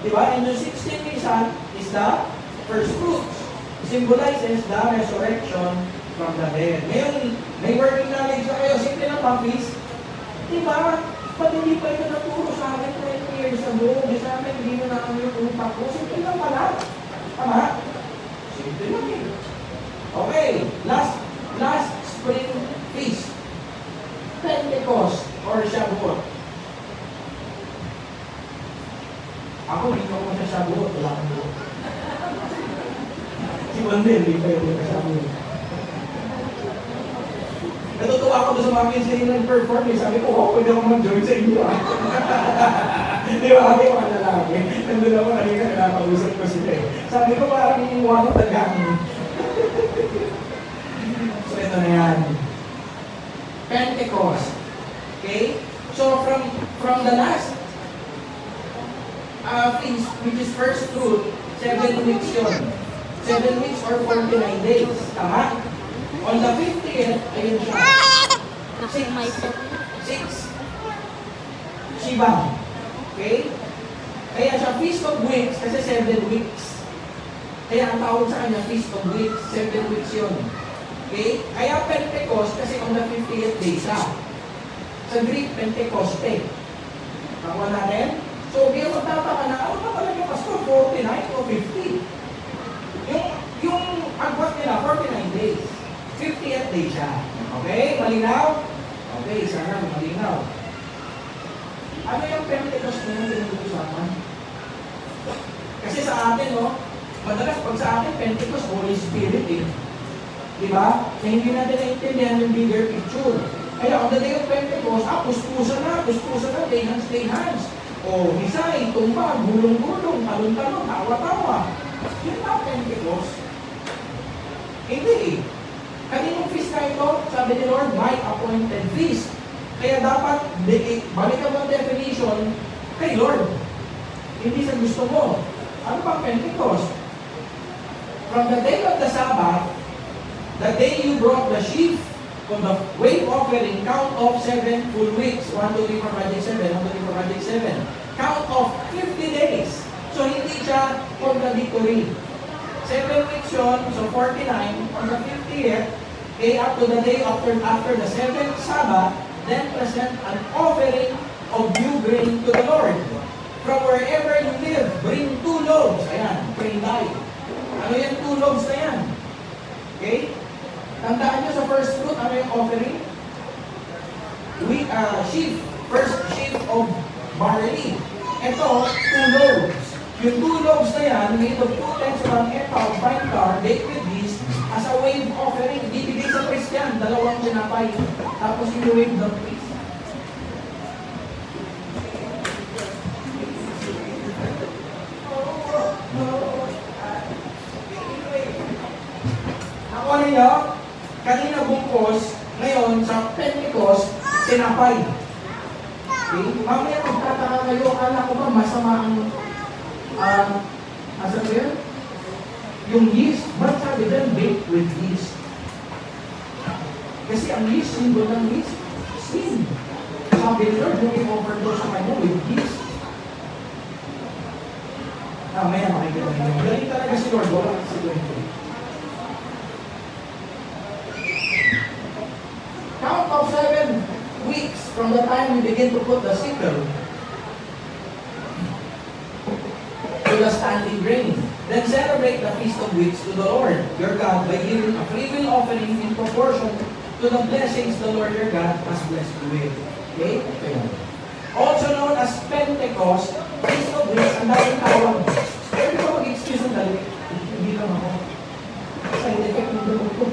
Diba? And yung 16 Nisan is the first fruits. Symbolizes the resurrection from the dead. Ngayon, may working knowledge na kayo. Simple ng papis. Diba? Pag hindi pa ito naturo sa akin 20 years ago, di sa amin, hindi na namin yung utak ko. Simple lang pala. Tama? Simple lang eh. Okay. Last spring feast. Pentecost or Shavuot. Ako, hindi ko sa Shavuot. Wala kang buo. Si Wendell, hindi pa yun sa Shavuot. Natutuwa ako doon sa mga kids na nag-perform. Sabi ko, oh, pwede ako mag-join sa inyo. Di ba? Sabi ko, mga lalaki. Nandun ako, kanina nakakausap ko sila. Sabi ko, parang yung one tagang. So, ito na yan. Pentecost. Okay? So, from the last feast, which is first fruit, 7 weeks yun. 7 weeks or 49 days. Tama? On the 50th, ayun siya. 6. Shiva. Okay? Kaya siya Feast of Weeks kasi 7 weeks. Kaya ang tawag sa kanya Feast of Weeks, 7 weeks yun. Okay? Kaya Pentecost kasi on the 50th day siya. Sa Greek, Pentecoste. Nakuha natin? So, hindi ako magtataka na, ano ba talaga Pastor? 49 o 50? Yung agwat nila, 49 days. 50th day siya. Okay? Malinaw? Okay, sana malinaw. Ano yung Pentecost na yung pinag-uusapan? Kasi sa atin, no? Madalas pag sa atin, Pentecost, Holy Spirit eh. Diba? Na hindi natin naintindihan yung bigger picture. Kaya on the day of Pentecost, puspusan na, lay hands. O, hisay, tumba, gulong-gulong, talon-talon, tawa-tawa. Yun na Pentecost. Hindi eh. Kaninong feast na ito? Sabi ni Lord, my appointed feast. Kaya dapat, balikan mo ang definition kay Lord. Hindi sa gusto mo. Ano bang Pentecost? From the day of the Sabbath, the day you brought the sheaf from the wave offering, count off 7 full weeks. 1, 2, 3, 4, 5, 6, 7. 1, 2, 3, 4, 5, 6, 7. Count off 50 days. So, hindi siya contradictory. 7 weeks yun, so 49, on the 50th, up to the day after the 7th Sabbath, then present an offering of new grain to the Lord. From wherever you live, bring 2 loaves. Ayan, grain life. Ano yung 2 loaves na yan? Okay? Tandaan nyo sa first fruit, ano yung offering? First sheaf of barley. Ito, 2 loaves. Yung 2 loaves na yan, made of 2/10 of an ephah of fine flour, baked with yeast, as a wave offering. Ibibigay sa priest yan, 2 tinapay. Tapos i-wave ng priest. Nakuha ninyo, kanina bungkos, ngayon sa Pentecost, tinapay. Okay? Mamaya magtataka kayo, akala ko ba masama ang asa ba yun? Yung yeast, ba't sabi din baked with yeast? Kasi ang yeast, symbol ng yeast, sin. Sabi ni Lord, looking over doon sa kanya with yeast. Mamaya makikita ninyo. Galing talaga si Lord, wala kasi doon. Count of 7 weeks from the time we begin to put the sickle to the standing grain. Then celebrate the Feast of Weeks to the Lord your God by giving a freewill offering in proportion to the blessings the Lord your God has blessed you with. Okay? Also known as Pentecost, Feast of Weeks, ang daming tawag. Pwede ko mag-excuse ang dali. Hindi lang ako. Side effect ng dalawa ko.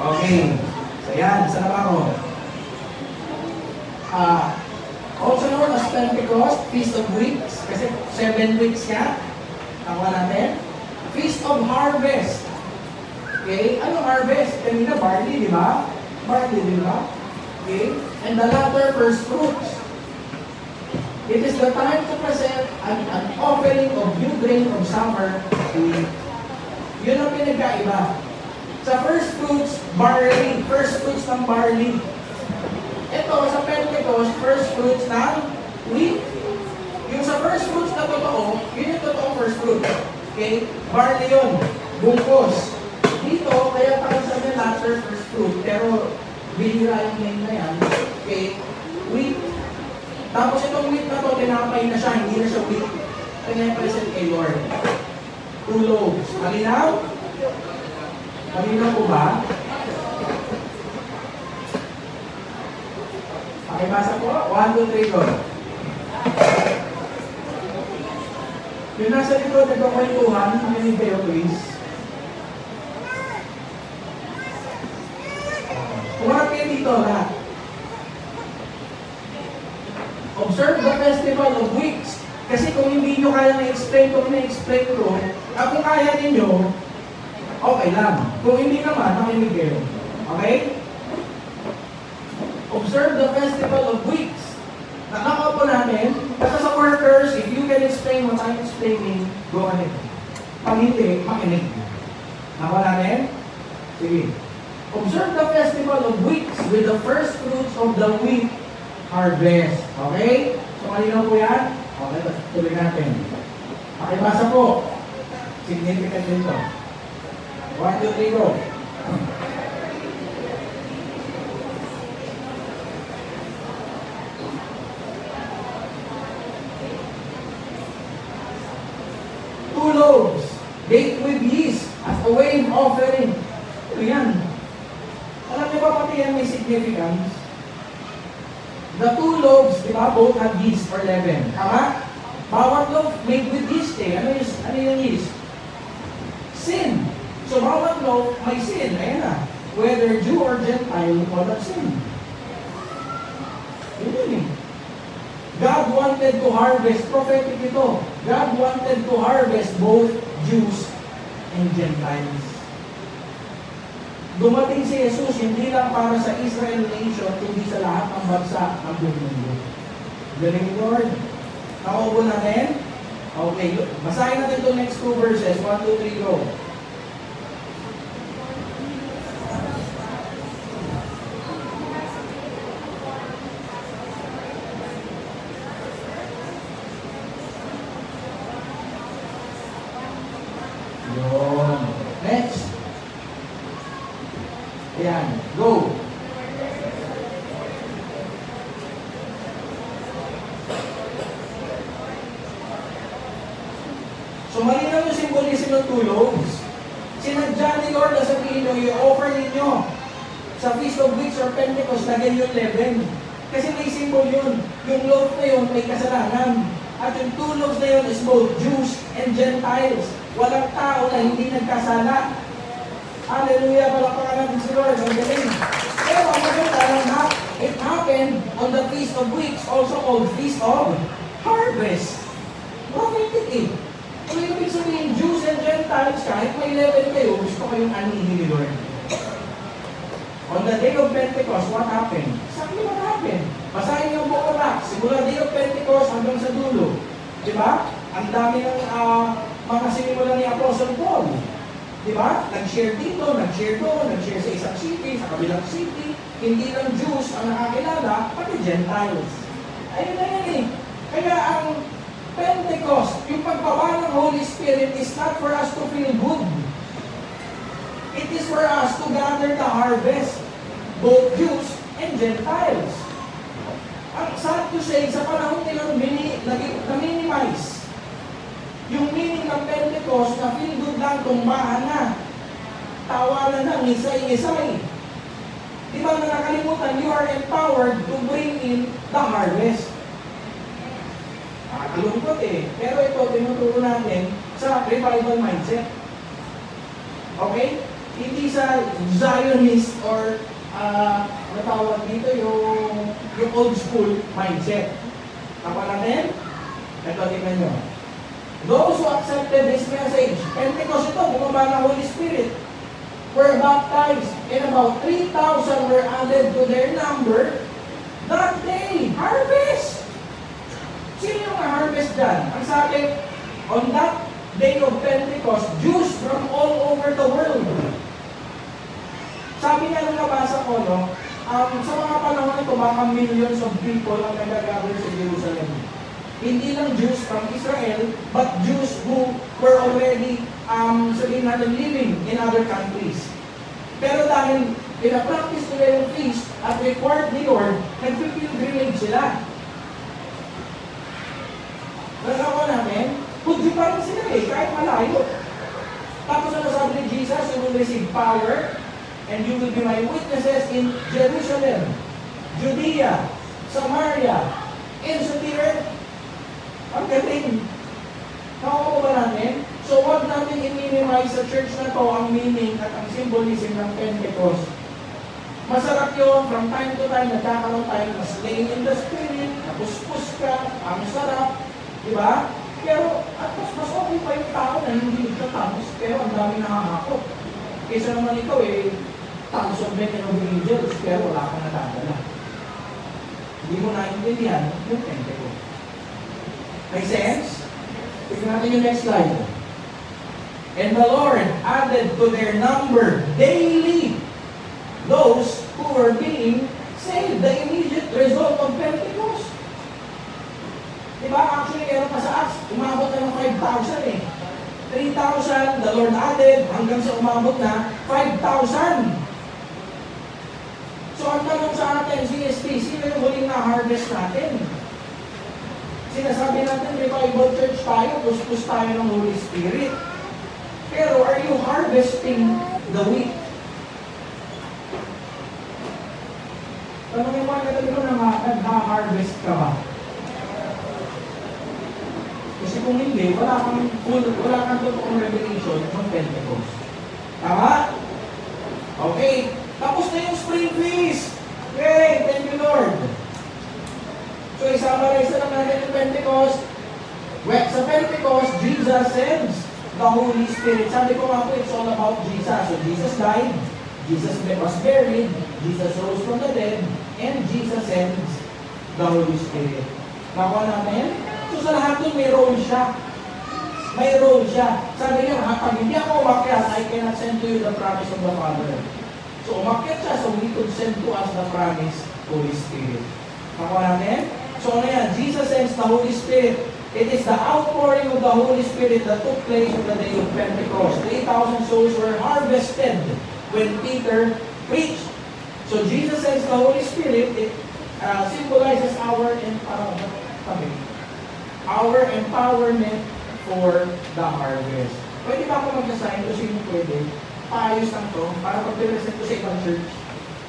Okay. So yan, saan na ako? Also known as Pentecost, Feast of Weeks, kasi 7 weeks ka. Tawa natin. Feast of Harvest. Okay? Ano harvest? Kanina barley, di ba? Barley, di ba? Okay? And the latter, first fruits. It is the time to present an offering of new grain of summer to eat. Yun ang pinagkaiba. Sa first fruits, barley. First fruits ng barley. Ito, sa Pentecost, first fruits ng wheat. Yung sa first fruits na totoo, yun yung totoo first fruits. Okay? Barley yun. Bungkos. Dito, kaya tawag sa latter first fruit. Pero, bihira yung name na yan. Okay? Wheat. Tapos itong wheat na to, tinapay na siya. Hindi na siya wheat. Kanya present kay Lord. 2 loaves. Malinaw? Malinaw po ba? Pakibasa po. 1, 2, 3, go. Yung nasa likod, nagkakwentuhan, kami kayo, please. Kumarap kayo dito lahat. Observe the festival of weeks. Kasi kung hindi nyo kaya na-explain, kung na-explain ko, kung kaya ninyo, okay lang. Kung hindi naman, nakinig kayo. Okay? Observe the festival of weeks. Nakaka po natin, kasi sa workers, if you can explain what I'm explaining, go ahead. Pag hindi, makinig. Nakaka natin? Sige. Observe the festival of weeks with the first fruits of the wheat harvest. Okay? So, malinaw po yan? Okay, tuloy natin. Pakibasa po. Significant dito. 1, 2, 3, go. Two loaves, baked with yeast, as a wave offering. Ito yan. Alam niyo ba pati yan may significance? The two loaves, di ba, both have yeast or leaven. Tama? Bawat loaf made with yeast eh. Ano yung yeast? Sin. So bawat loaf may sin. Ayan na. Whether Jew or Gentile, all have sin. Yun eh. God wanted to harvest, prophetic ito, God wanted to harvest both Jews and Gentiles. Dumating si Jesus hindi lang para sa Israel nation, kundi sa lahat ng bansa ng buong mundo. Galing Lord. Nakaupo natin? Okay, basahin natin itong next two verses. 1, 2, 3, go. Yun. Next. Ayan. Go. So, malinaw yung symbolism ng two loaves. Sinadya ni Lord na sabihin nyo, i-offer ninyo sa Feast of Weeks or Pentecost na ganyan leaven. Kasi may symbol yun. Yung loaf na yun may kasalanan. At yung two loaves na yun is both Jews and Gentiles. Walang tao na hindi nagkasala. Hallelujah! Palakpakan natin si Lord. Ang galing. Pero ang maganda, it happened on the Feast of Weeks, also called Feast of Harvest. Prophetic eh. Kung ibig sabihin, Jews and Gentiles, kahit may level kayo, gusto kayong anihin ni Lord. On the day of Pentecost, what happened? Exactly what happened. Basahin yung book of Acts, simula day of Pentecost hanggang sa dulo. Diba? Ang dami ng mga sinimula ni Apostle Paul. Diba? Nag-share dito, nag-share doon, nag-share sa isang city, sa kabilang city. Hindi lang Jews ang nakakilala, pati Gentiles. Ayun na yan eh. Kaya ang Pentecost, yung pagbaba ng Holy Spirit is not for us to feel good. It is for us to gather the harvest, both Jews and Gentiles. Ang sad to say, sa panahon nilang na-minimize yung meaning ng Pentecost na feel good lang, tumbahan na, tawanan na, ngisay-ngisay. Di ba na nakalimutan, you are empowered to bring in the harvest. Kalungkot eh. Pero ito, tinuturo natin sa revival mindset. Okay? Hindi sa Zionist or natawag dito yung old school mindset. Tapa natin? Ito, tingnan nyo. Those who accepted this message, Pentecost ito, bumaba na Holy Spirit, were baptized, and about 3,000 were added to their number that day. Harvest! Sino yung harvest dyan? Ang sabi, on that day of Pentecost, Jews from all over the world. Sabi nga nung nabasa ko, no, sa mga panahon ito, baka millions of people ang nagagather sa Jerusalem. Hindi lang Jews from Israel, but Jews who were already, sabihin natin, living in other countries. Pero dahil pinapractice nila yung feast at required ni Lord, nag-pilgrimage sila. Nagawa namin, Hudyo pa rin sila eh, kahit malayo. Tapos ano sabi ni Jesus, you will receive power, and you will be my witnesses in Jerusalem, Judea, Samaria, and sa the earth. Ang galing. Nakuha ba natin? So wag natin i-minimize sa church na to ang meaning at ang symbolism ng Pentecost. Masarap yun, from time to time, nagkakaroon tayo ng slaying in the spirit, napuspus ka, ang sarap, di ba? Pero, at mas okay pa yung tao na hindi nagtatapos, pero ang dami nakakakot. Kaysa naman ikaw eh, tapos of men and of angels, pero wala kang natadala. Hindi mo naintindihan yung Pentecost. Make sense? Tignan natin yung next slide. And the Lord added to their number daily those who were being saved. The immediate result of Pentecost. Diba? Actually, meron pa sa Acts, umabot na ng 5,000 eh. 3,000, the Lord added, hanggang sa umabot na 5,000. So ang tanong sa atin, CSP, sino yung huling na-harvest natin? Sinasabi natin, revival church tayo, puspos tayo ng Holy Spirit. Pero are you harvesting the wheat? Tanongin mo na tayo na nag-harvest ka ba? Kasi kung hindi, wala kang totoong revelation ng Pentecost. Tama? Okay. Tapos na yung spring feast. Okay, thank you Lord. So i-summarize na natin yung Pentecost. Well, sa Pentecost, Jesus sends the Holy Spirit. Sabi ko nga po, it's all about Jesus. So Jesus died, Jesus was buried, Jesus rose from the dead, and Jesus sends the Holy Spirit. Nakuha namin? So sa lahat doon may role siya. May role siya. Sabi niya, pag hindi ako umakyat, I cannot send to you the promise of the Father. So umakyat siya, so we could send to us the promise, Holy Spirit. Nakuha namin? So ano yan? Jesus sends the Holy Spirit. It is the outpouring of the Holy Spirit that took place on the day of Pentecost. 3,000 souls were harvested when Peter preached. So Jesus sends the Holy Spirit. It symbolizes our empowerment for the harvest. Pwede ba ako mag-assign? Kung sino pwede? Paayos lang to para pag-present ko sa ibang church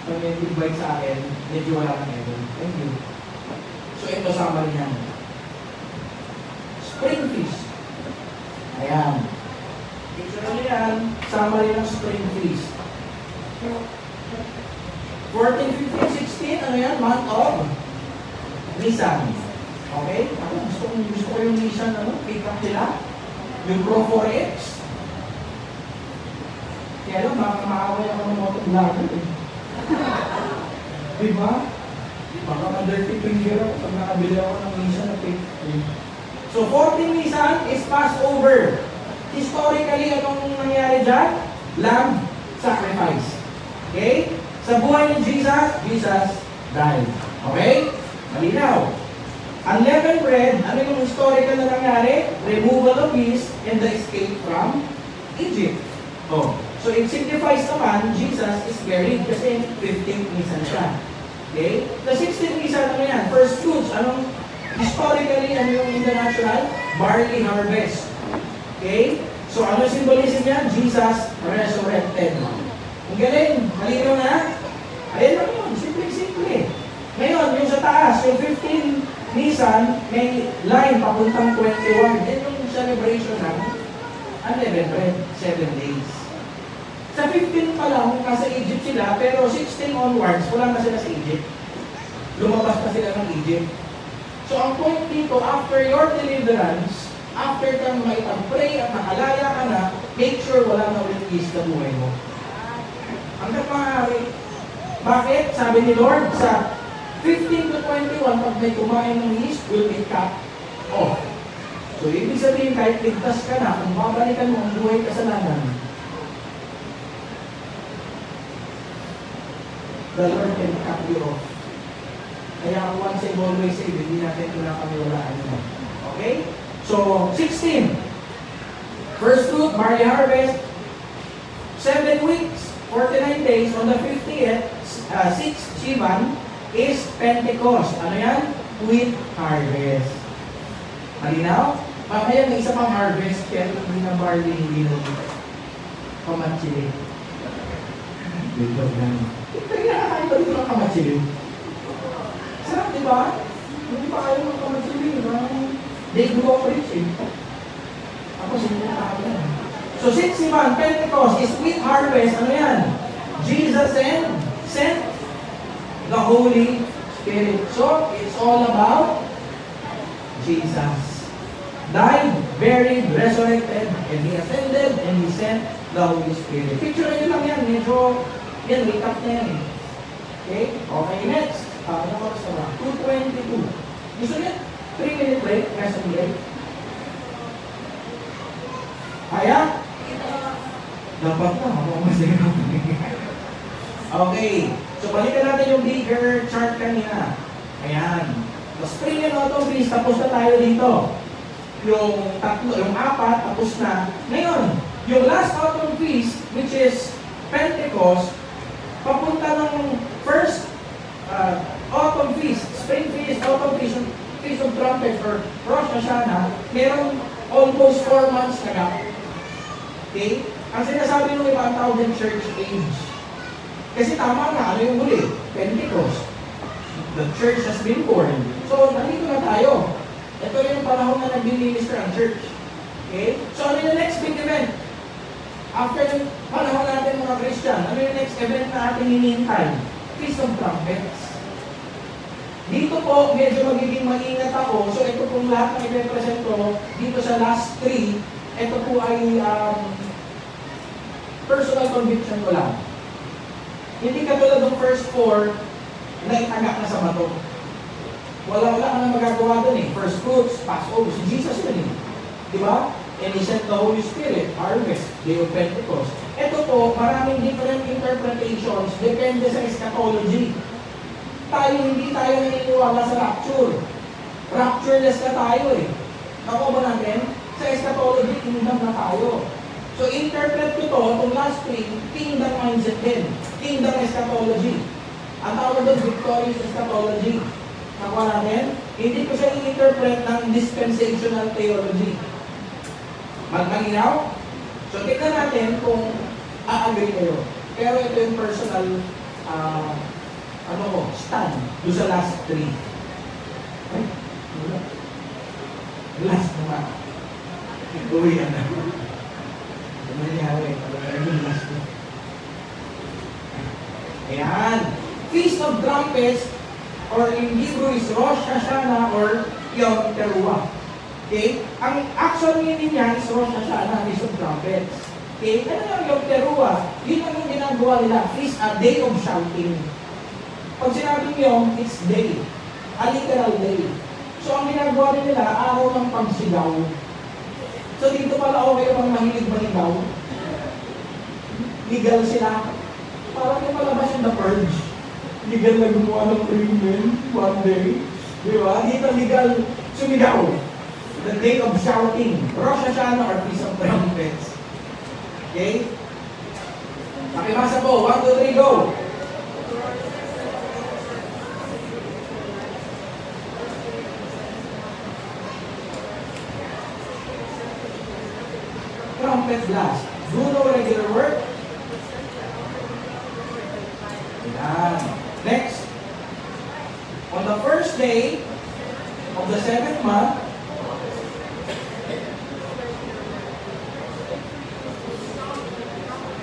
pag may invite sa akin, medyo wala kang ewan. Thank you. So ito summary niyan. Spring feast. Ayan. Picture nyo yan. Summary ng spring feast. 14, 15, 16, ano yan? Month of Nisan. Okay? Ako, gusto ko yung Nisan, pick up nila. Yung Pro 4X. Kaya lang, maaway ako ng motovlogger eh. Diba? Baka ma-dirty finger ako pag nakabili ako ng Nisan na pick. So, 14 Nisan is Passover. Historically, anong nangyari dyan? Lamb sacrifice. Okay? Sa buhay ni Jesus, Jesus died. Okay? Malinaw. Unleavened bread, ano yung historical na nangyari? Removal of yeast and the escape from Egypt. Oh. So it signifies naman, Jesus is buried kasi 15th Nisan siya. Okay? The 16th Nisan, ano yan? First fruits. Anong historically, ano yung international? Barley harvest. Okay? So ano symbolism yan? Jesus resurrected. Ang galing. Malinaw na? Ayan lang yun. Simple-simple. Ngayon, yung sa taas, yung 15 Nisan, may line papuntang 21. Yan yung celebration ng unleavened bread, 7 days. Sa 15 pa lang, nasa Egypt sila, pero 16 onwards, wala na sila sa Egypt. Lumabas na sila ng Egypt. So ang point dito, after your deliverance, after kang maipag-pray at nakalaya ka na, make sure wala na ulit yeast sa buhay mo. Hanggang maaari. Bakit? Sabi ni Lord, sa 15 to 21, pag may kumain ng yeast, will be cut off. So ibig sabihin, kahit ligtas ka na, kung babalikan mo ang buhay kasalanan, the Lord can cut you off. Kaya once save, always save, hindi natin pinakamiwalaan mo. Okay? So, 16. First fruit, barley harvest. 7 weeks, 49 days. On the 50th, 6 Sivan, is Pentecost. Ano yan? Wheat harvest. Malinaw? Mamaya may isa pang harvest, kaya hindi na barley, hindi na pamatsili. Dito lang. Kaya dito ng kamatsili. Sarap, di ba? Hindi pa kayo ng kamatsili. They grow rich eh. Ako sinunod yan. So, 6 Sivan, Pentecost is wheat harvest. Ano yan? Jesus sent the Holy Spirit. So, it's all about Jesus. Died, buried, resurrected, and He ascended, and He sent the Holy Spirit. Picture nyo lang yan. Medyo, yan, wake up na yan eh. Okay? Okay, next. Ano ko sa 2:22. Gusto niya? 3-minute break, rest of break. Kaya? Dapat na, masaya. Okay. So, balikan natin yung bigger chart kanina. Ayan. So, spring and autumn feast, tapos na tayo dito. yung tatlo, yung apat, tapos na. Ngayon, yung last autumn feast, which is Pentecost, papunta ng first autumn feast, spring feast, autumn feast, Feast of Trumpets, or Rosh Hashanah, merong almost 4 months na gap. Okay? Ang sinasabi nung iba, ang tawag ng church age. Kasi tama na, ano yung huli? Pentecost. The church has been born. So, nandito na tayo. Ito yung panahon na nag-minister ang church. Okay? So, ano yung next big event? After yung panahon natin mga Christian, ano yung next event na ating hinihintay? Feast of Trumpets. Dito po, medyo magiging maingat ako. So, ito pong lahat na i-represent ko dito sa last 3. Ito po ay personal conviction ko lang. Hindi katulad ng first 4 na itagak na sa bato. Wala ka na magagawa doon eh. First fruits, Passover, si Jesus yun eh. Di ba? And He sent the Holy Spirit, harvest, Day of Pentecost. Ito po, maraming different interpretations, depende sa eschatology. Hindi tayo naniniwala sa rapture. Raptureless na tayo eh. Nakuha ba natin? Sa eschatology, kingdom na tayo. So, interpret ko to, itong last 3, kingdom mindset din. Kingdom eschatology. Ang tawag doon, victorious eschatology. Nakuha natin? Hindi ko siya i-interpret ng dispensational theology. Magmalinaw? So, tignan natin kung a-agree kayo. Pero ito yung personal stand doon sa last 3. Ay, wala. Last naman. Uwi yan na. Mangyari. Last na. Ayan. Feast of Trumpets, or in Hebrew is Rosh Hashanah or Yom Teruah. Okay? Ang actual meaning niya is Rosh Hashanah, Feast of Trumpets. Okay? Ano yung Yom Teruah? Yun ang yung ginagawa nila. Feast, a day of shouting. Pag sinabing Yom, it's day. A literal day. So ang ginagawa nila, araw ng pagsigaw. So dito pala okay bang mahilig manigaw? Legal sila. Parang yung palabas yung The Purge. Legal na gumawa ng criminal one day. Di ba? Dito legal sumigaw. The day of shouting. Rosh Hashanah or Feast of Trumpets. Okay? Pakimasa po. 1, 2, 3, go! Trumpet blast. Do no regular work. Yan. Next. On the first day of the 7th month,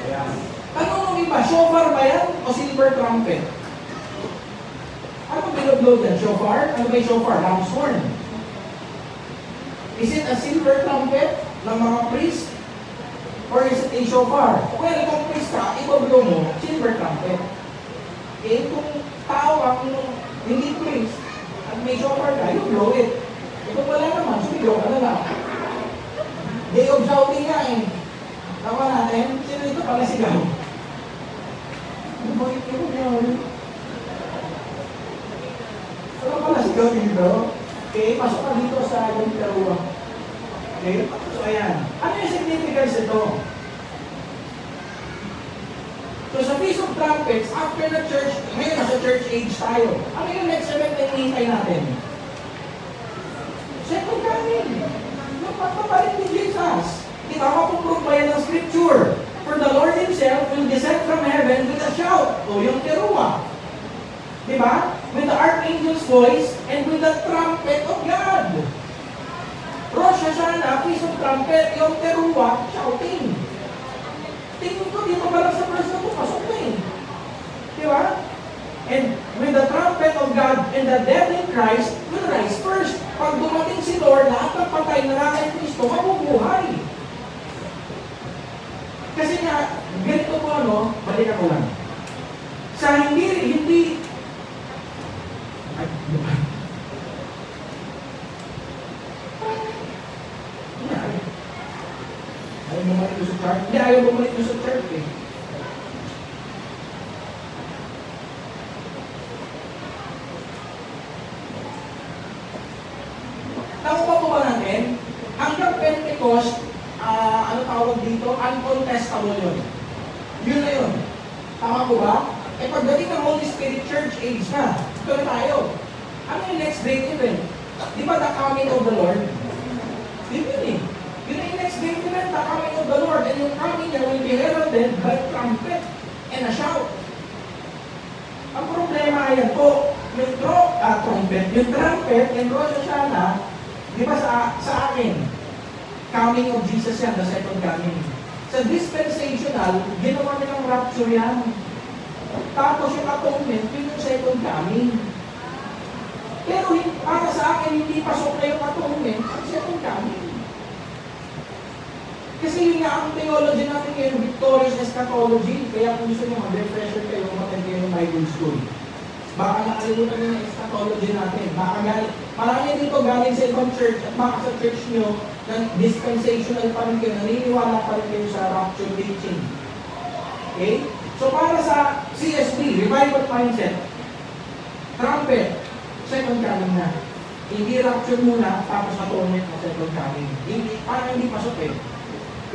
yan. Tanong nung iba, shofar ba yan o silver trumpet? Ano binoblow yan? Shofar? Ano ba yung shofar? Ram's horn. Is it a silver trumpet ng mga priest? Or is it a shofar? Well, kung priest ka, iboblow mo, silver trumpet. Eh, kung tao ang hindi priest, at may shofar ka, you blow it. Eh, kung wala naman, sumigaw ka na lang. Day of shouting nga eh. Tawa natin, sino ito pala sigaw? Ano ba ito yun? Ano pala sigaw dito? Okay, pasok ka dito sa Yom Teruah. Okay? So, ayan. Ano yung significance ito? So, sa Feast of Trumpets, after the church, ngayon nasa church age tayo. Ano yung next event na hinihintay natin? Second coming. Magpapabalik ni Jesus. Kita mapuprove ba yan ng Scripture? For the Lord Himself will descend from heaven with a shout. O yung Teruah. Diba? With the archangel's voice and with the trumpet of God. Rosh Hashanah, Feast of Trumpet, yung Teruah, shouting. Tingin ko dito pa lang sa verse na ito, pasok na eh. Diba? And with the trumpet of God and the dead in Christ will rise first. Pag dumating si Lord, lahat ng patay na kay Kristo, mabubuhay. Kasi nga, ganito po balik ako lang. Sa hindi, ay, diba? Ayaw bumalik ko sa chart? Hindi, ayaw bumalik ko sa chart eh. Nakuha po ba natin? So, uncontestable yun. Yun na yun. Tama po ba? Eh, pagdating ng Holy Spirit Church age na, ito na tayo. Ano yung next great event? Di ba the coming of the Lord? Yun yun eh. Yun na yung next great event, the coming of the Lord. And yung coming niya will be heralded by trumpet and a shout. Ang problema yan po, yung trumpet, yung trumpet, and Rosh Hashanah, di ba sa akin, coming of Jesus yan, the second coming. Sa dispensational, ginawa nilang rapture yan. Tapos yung atonement, yun yung second coming. Pero para sa akin, hindi pasok na yung atonement, ang second coming. Kasi yun nga ang theology natin ngayon, victorious eschatology. Kaya kung gusto nyo mag-refresher kayo, mag-attend kayo ng Bible school. Baka nakalimutan nyo yung eschatology natin. Baka marami dito galing sa ibang church at baka sa church nyo, na dispensational pa rin kayo, naniniwala pa rin kayo sa rapture teaching. Okay? So para sa CSB, revival mindset, trumpet, second coming na. Hindi rapture muna, tapos atonement o second coming. Parang hindi pasok eh.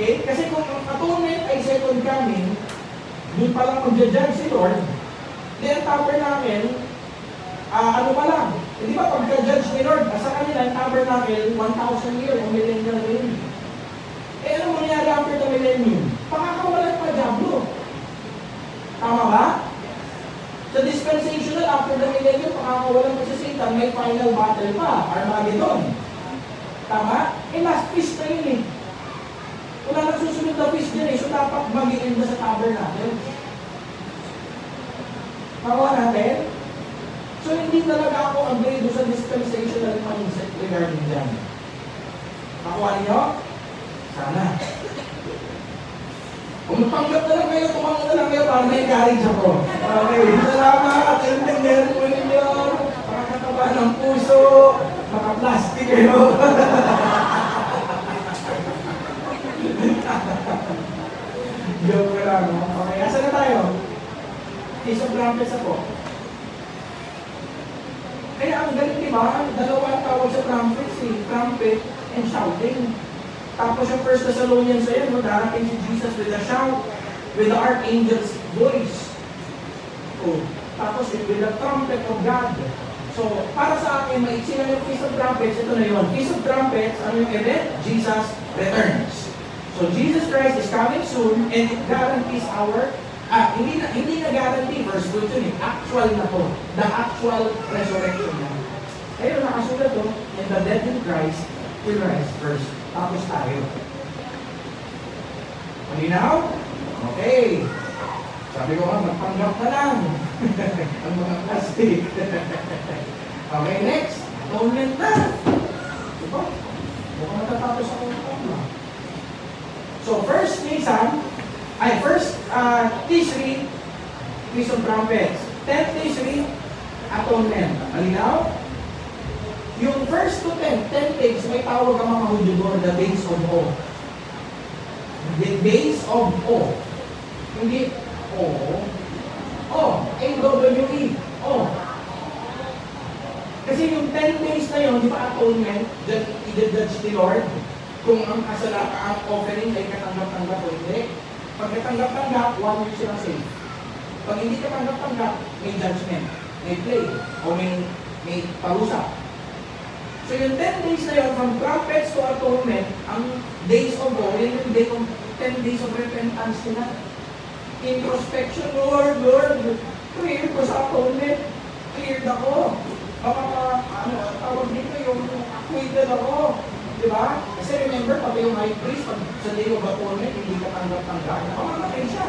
Okay? Kasi kung ang atonement ay second coming, doon pa lang mag-judge si Lord, then tabernacle, ano pa lang, hindi ba pagka-judge ni Lord, sa kanila ang tabernacle, 1,000 year o millennial reign. Eh ano mangyari after the millennium? Pakakawalan pa Diablo. Tama ba? Sa dispensational, after the millennium, pakakawalan pa si Satan, may final battle pa, Armageddon. Tama? Eh last feast na yun eh. Wala nang susunod na feast din eh, so dapat mag-i-end na sa tabernacle. Nakuha natin? So hindi talaga ako agree doon sa dispensational mindset regarding dyan. Nakuha niyo? Sana. Kung tanggap na lang kayo, tumango na lang kayo para may courage ako. Okay, salamat. Intindihan po ninyo. Makakataba ng puso. Maka-plastic kayo. Joke ka lang. Okay, asa na tayo? Piece of trumpets ako. Kaya ang galing, di ba? Dalawa ang tawag sa trumpets eh. Trumpet and shouting. Tapos yung 1 Thessalonians ayan, no, darating si Jesus with a shout, with the archangel's voice. Oh, tapos with the trumpet of God. So, para sa akin, maiksi na yung Feast of Trumpets, ito na yun. Feast of Trumpets, ano yung event? Jesus returns. So, Jesus Christ is coming soon, and it guarantees our, hindi na guarantee, verse 2 yun eh, actual na to. The actual resurrection na. Ayun, nakasulat to, and the dead in Christ will rise first. Tapos tayo. Malinaw? Okay. Sabi ko nga, magpanggap na lang. Ang mga plastic. Okay, next. Atonement na. Diba? Mukhang matatapos ako ng atonement. So, first Nisan, first Tishri, Feast of Trumpets. 10th Tishri, Atonement. Malinaw? Yung first to 10 days, may tawag ang mga Hudyo doon, the days of awe. The days of awe. Hindi A-W-E. Kasi yung 10 days na yun, di ba atonement, that i-judge ni Lord, kung ang ang offering ay katanggap-tanggap o hindi. Pag katanggap-tanggap, 1 year sila safe. Pag hindi katanggap-tanggap, may judgment, may plague, o may parusa. So yung 10 days na yun, from trumpets to atonement, ang days of awe, yun yung 10 days of repentance nila. Introspection, Lord, clear ko sa atonement, cleared ako. Baka tawag dito yung acquitted ako. Diba? Kasi remember, pati yung high priest, pag sa day of atonement, hindi ka tanggap-tanggap, nakamatay siya.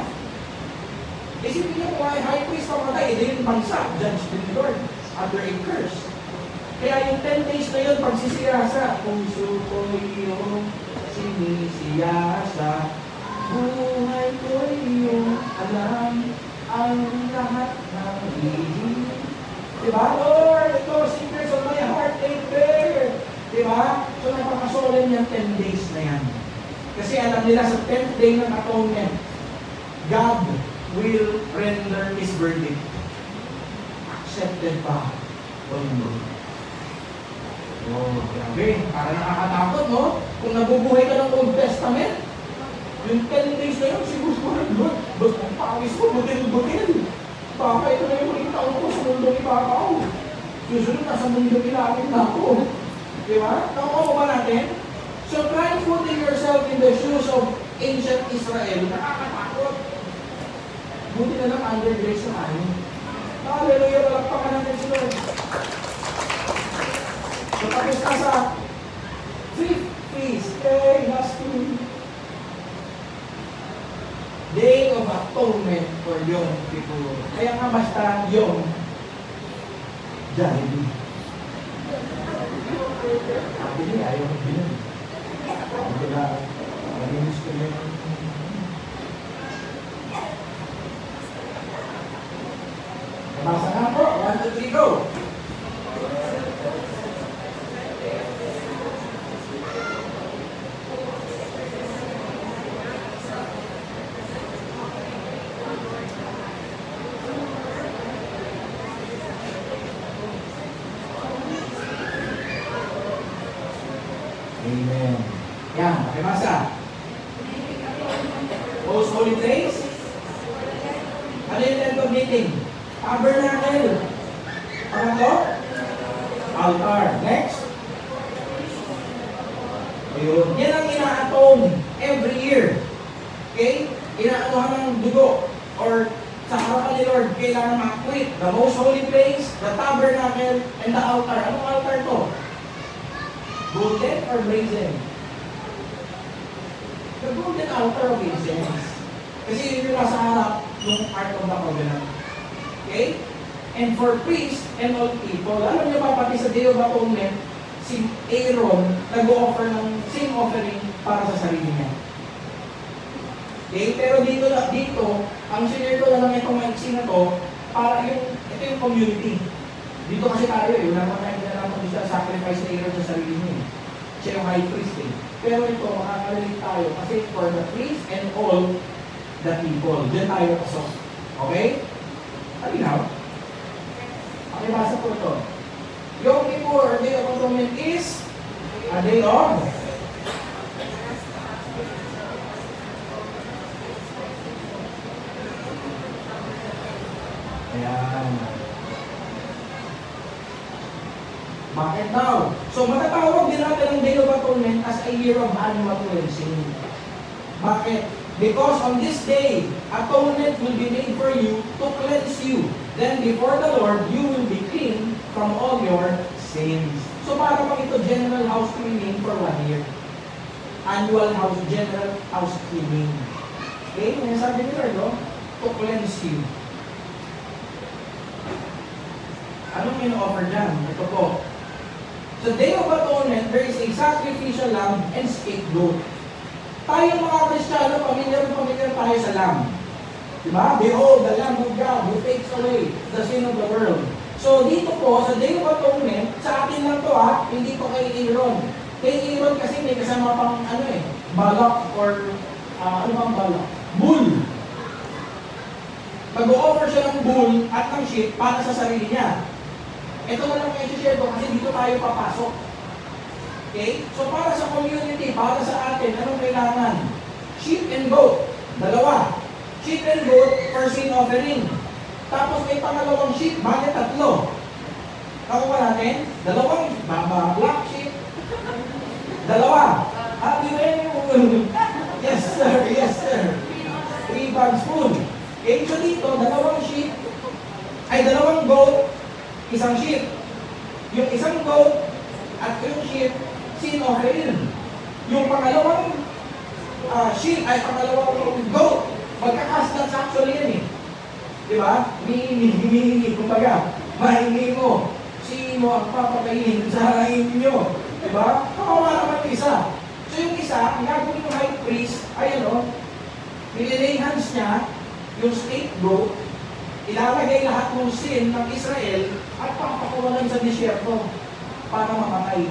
Isipin niyo kung ay high priest pamatay, hindi yung bansa, judge din ni Lord, under a curse. Kaya yung 10 days na yun, pagsisiyasa, puso ko iyong sinisiyasa, buhay ko iyong alam, ang lahat ng hihing. Diba? Lord, ito, secrets of my heart, take care. Diba? So, napakasolen yung 10 days na yan. Kasi alam nila sa 10th day ng atonement, God will render His verdict. Accepted pa o hindi. Oh, grabe. Para nakakatakot, no? Kung nabubuhay ka ng Old Testament, Yung 10 days na yun, siguro, Lord, ba't ang pawis ko, butil-butil. Baka ito na yung uling taon ko sa mundong ibabaw. Susunod na sa mundong ilalim na ako. Di ba? Nakuha mo ba natin? So try putting yourself in the shoes of ancient Israel. Nakakatakot. Buti na lang under grace na tayo. Hallelujah, palakpakan natin si Lord. So tapos na sa fifth feast, last Day of Atonement for Yom Kippur. Kaya nga basta Yom Jollibee. Sabi niya, ayaw mo bilang. Sabi na, maninis ko yun. Nabasa na po. 1, 2, 3, go! Amen. Yan, pakibasa. Most holy place. Ano yung tent of meeting? Tabernacle. Pangatlo? Altar. Next. Ayun. Yan ang ina-atone every year. Okay? Ina-atohan ng dugo. Or sa harapan ni Lord, kailangan ma-quit. The most holy place, the tabernacle, and the altar. Anong altar to? Golden or brazen? The golden altar of incense. Kasi yun yung nasa harap ng Ark of the Covenant. Okay? And for priests and all people, alam niyo ba pati sa Day of Atonement, si Aaron nag-offer ng sin offering para sa sarili niya. Okay? Pero dito, ang sinir ko lang itong maiksi na to, para ito yung community. Dito kasi tayo wala naman tayo nilalaman siya sacrifice na Aaron sa sarili niya. Siya yung high priest Pero ito, makakalalik tayo kasi for the priest and all the people. Diyan tayo pasok. Okay? Alinaw? Pakibasa po ito. Yom Kippur, or Day of Atonement is a day of Ayan. Bakit daw? So matatawag din natin ang Day of Atonement as a year of annual cleansing. Bakit? Because on this day, atonement will be made for you to cleanse you. Then before the Lord, you will be clean from all your sins. So para bang ito general house cleaning for 1 year? Annual general house cleaning. Okay? Ngayon sabi ni Lord, no? To cleanse you. Anong in-offer dyan? Ito po. Sa Day of Atonement, there is a sacrificial lamb and scapegoat. Tayo mga Kristiyano, pamilyar tayo sa lamb. Diba? Behold, the Lamb of God who takes away the sin of the world. So dito po, sa Day of Atonement, sa atin lang to hindi po kay Aaron. Kay Aaron kasi may kasama pang balak or ano bang balak? Bull. Mag-o-offer siya ng bull at ng sheep para sa sarili niya. Ito na lang kayo share ko kasi dito tayo papasok. Okay? So para sa community, para sa atin, anong kailangan? Sheep and goat. Dalawa. Sheep and goat for sin offering. Tapos may pangalawang sheep, bakit 3? Nakuha natin? 2 black sheep. 2. Yes sir, yes sir. 3 bags full. Okay, so dito, 2 sheep, 2 goat, 1 sheep. Yung 1 goat at yung sheep, sin offering. Yung pangalawang sheep ay pangalawang goat. Magkakastats actually yan Diba? Hinihingi, kumbaga, mahingi mo. Sino ang papatayin sa inyo? Diba? Kawawa naman yung isa. So yung isa, ang gagawin ng high priest, ay nililay hands niya, yung scapegoat, ilalagay lahat ng sin ng Israel at papakuwalan sa disyerto para mamatay.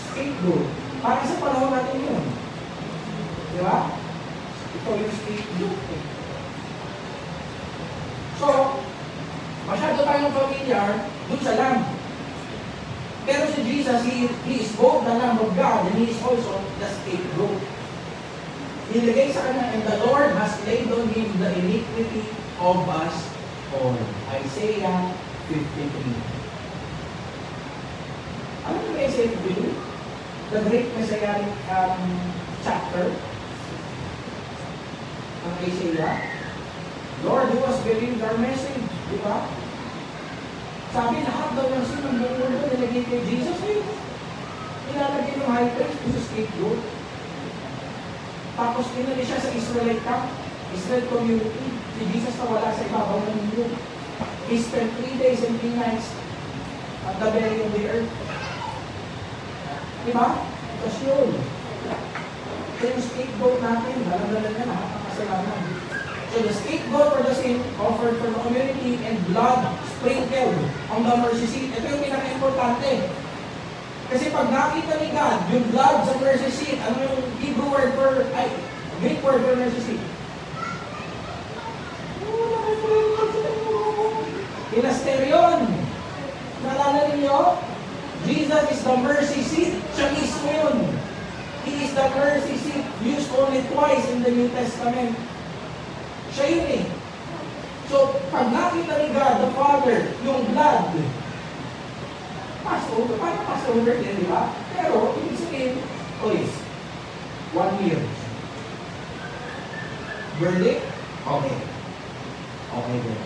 Scapegoat. Para sa panahon natin yun. Di ba? Ito yung scapegoat. So, masyado tayong familiar dun sa lamb. Pero si Jesus Jesus, He is both the Lamb of God and He is also the scapegoat. Nilagay sa kanya, and the Lord has laid on Him the iniquity of us all. Isaiah 53. Ano yung Isaiah 53? The great Messianic chapter ng Isaiah. Lord, who has believed our message? Di ba? Sabi, lahat daw ng sin ng buong mundo nilagay kay Jesus. Eh, nilalagay ng high priest sa scapegoat. Tapos pinali siya sa Israelite camp, Israel community. Si Jesus na wala sa ibabaw ng mundo. He spent 3 days and 3 nights at the belly of the earth. Diba? Tapos yun. So yung scapegoat natin, dalang-dalang na lahat ang kasalanan. So the scapegoat for the sin offered for the community and blood sprinkled on the mercy seat. Ito yung pinaka-importante. Kasi pag nakita ni God, yung blood sa mercy seat, ano yung Hebrew word for, Greek word for mercy seat? Inasterion. Naalala ninyo? Jesus is the mercy seat. Siya mismo yun. He is the mercy seat used only twice in the New Testament. Siya yun eh. So, pag nakita ni God, the Father, yung blood, Passover, parang Passover din, di ba? Pero, ibig sabihin, 1 year. Verdict? Okay. Okay din.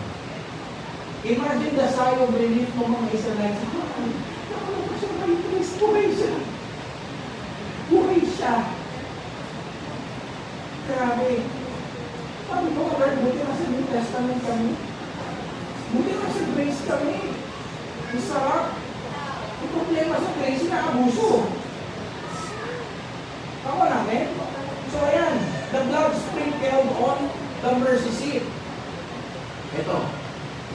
Imagine the sigh of relief ng mga Israelites. Buhay siya. Buhay siya. Grabe. Sabi ko, Lord, buti na sa New Testament kami. Buti na sa grace kami. Ang sarap. Ang problema sa grace na abuso. Ako namin. So ayan, the blood sprinkled on the mercy seat. Ito.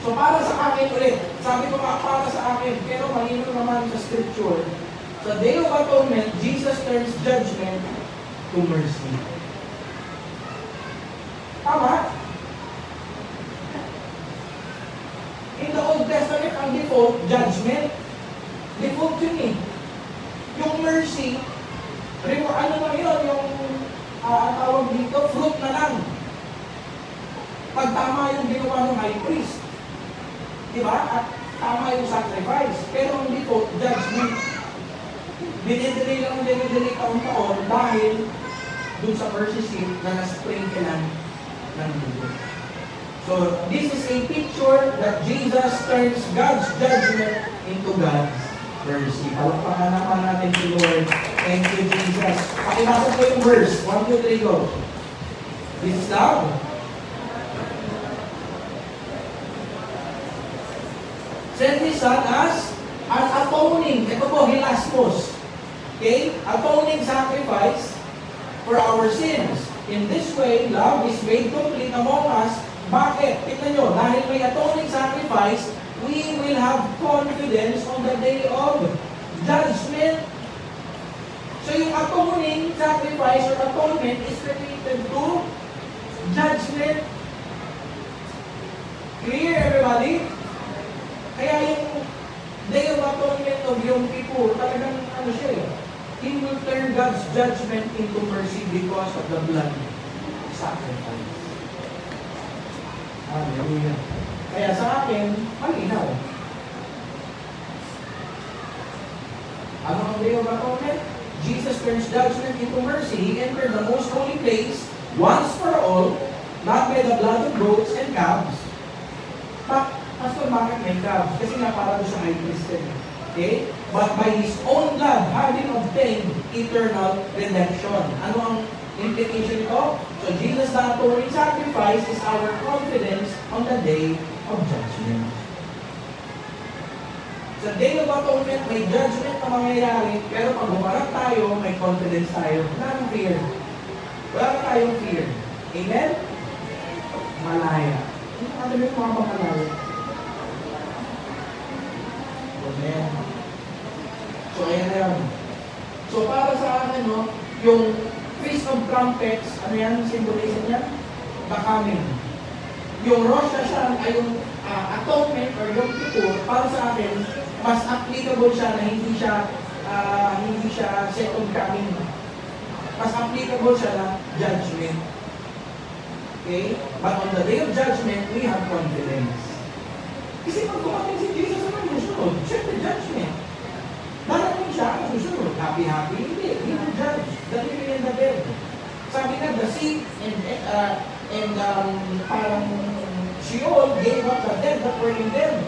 So para sa akin ulit, sabi ko para sa akin, pero malino naman sa scripture, sa Day of Atonement, Jesus turns judgment to mercy. Tama? In the Old Testament, ang default, judgment. Default yun eh. Yung mercy, ano na yun, yung tawag dito, fruit na lang. Pag tama yung ginawa ng high priest. Diba? At tama yung sacrifice. Pero ang default, judgment. Binidelay lang binidelay taon-taon dahil dun sa mercy seat na nasprinklean ng dugo. So, this is a picture that Jesus turns God's judgment into God's mercy. Palakpakan naman natin si Lord. Thank you, Jesus. Pakibasa po yung verse. 1, 2, 3, go. This is love. Send His Son as an atoning, ito po, hilasmos. Okay? Atoning sacrifice for our sins. In this way, love is made complete among us. Bakit? Tignan nyo, dahil may atoning sacrifice, we will have confidence on the day of judgment. So yung atoning sacrifice or atonement is related to judgment. Clear, everybody? Kaya yung Day of Atonement of Yom Kippur, talagang ano siya eh. He will turn God's judgment into mercy because of the blood sacrifice. Hallelujah. Kaya sa akin, malinaw. Ano ang Day of Atonement? Jesus turns judgment into mercy. He entered the most holy place once for all, not by the blood of goats and calves. Pastor, bakit may calves? Kasi nga para doon sa high priest. Okay? But by His own blood, having obtained eternal redemption. Ano ang implication nito? So Jesus, the atoning sacrifice, is our confidence on the day of judgment. Sa Day of Atonement, may judgment na mangyayari, pero pag humarap tayo, may confidence tayo. Wala nang fear. Wala na tayong fear. Amen? Malaya. Ano yung mga pangmalaya? Amen. So, ayan na yan. So, para sa akin, no, yung Feast of Trumpets, ano yan, symbolism yan? The coming. Yung Rosh Hashanah, ay yung atonement or Yom Kippur, para sa akin, mas applicable siya na hindi siya hindi siya second coming. Mas applicable siya na judgment. Okay? But on the day of judgment, we have confidence. Kasi pag dumating si Jesus sa susunod, siyempre judgment. Darating siya ang susunod. Happy-happy? Hindi. He will judge the living and the dead. Sabi nga, the sick and parang Sheol gave up the dead that were in them.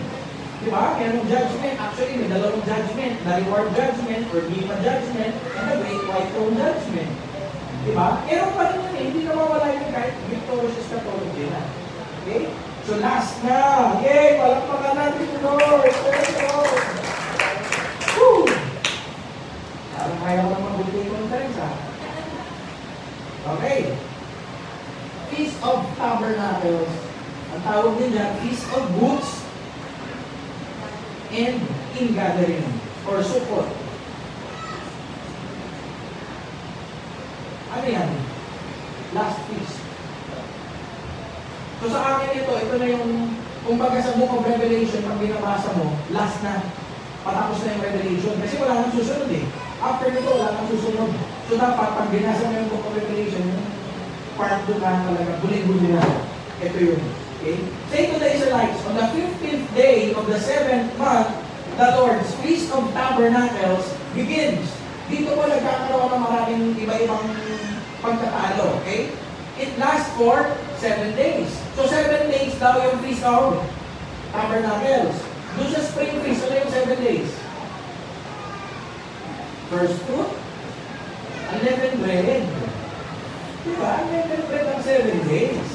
Diba? Merong judgment. Actually, may dalawang judgment. The reward judgment or Bema judgment and the great white throne judgment. Diba? Pero pa rin yun eh. Hindi na mawala yun kahit victorious Catholic din na. Okay? So last na. Yay! Palakpakan natin ito, Lord! Let's go! Woo! Parang kaya ko ng mabuti conference ha. Okay. Feast of Tabernacles. Ang tawag din dyan, Feast of Booths and Ingathering or Sukkot. Ano yan? Last feast. So sa akin ito na yung, kumbaga sa Book of Revelation, pag binabasa mo, last na. Patapos na yung Revelation. Kasi wala nang susunod eh. After nito, wala nang susunod. So dapat, pag binasa mo yung Book of Revelation, yung part doon na talaga, buling-buling na. Ito yun. Okay? Say to the Israelites, on the 15th day of the 7th month, the Lord's Feast of Tabernacles begins. Dito po nagkakaroon ng maraming iba-ibang pagkatalo. Okay? It lasts for 7 days. So 7 days daw yung Feast of Tabernacles. Doon sa Spring Feast, ano yung 7 days? First fruit, unleavened bread. Diba? Unleavened bread ang 7 days.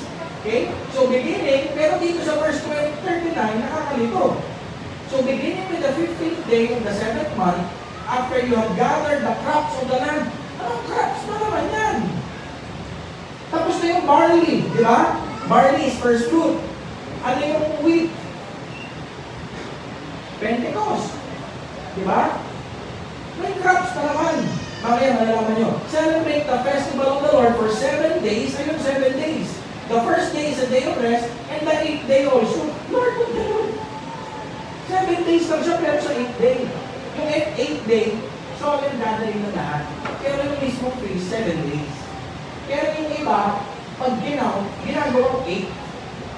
Okay? So beginning, pero dito sa verse 39, nakakalito. So beginning with the 15th day of the 7th month, after you have gathered the crops of the land, anong crops na naman yan? Tapos na yung barley, di ba? Barley is first fruit. Ano yung wheat? Pentecost. Di ba? May crops na naman. Mamaya malalaman nyo. Celebrate the festival of the Lord for 7 days. Ayun, 7 days. The first day is a day of rest, and the 8th day also. Lord, what the Lord? 7 days lang siya, pero sa 8th day. Yung 8th day, solemn gathering na lahat. Pero yung mismo feast, 7 days. Pero yung iba, pag ginagawa 8.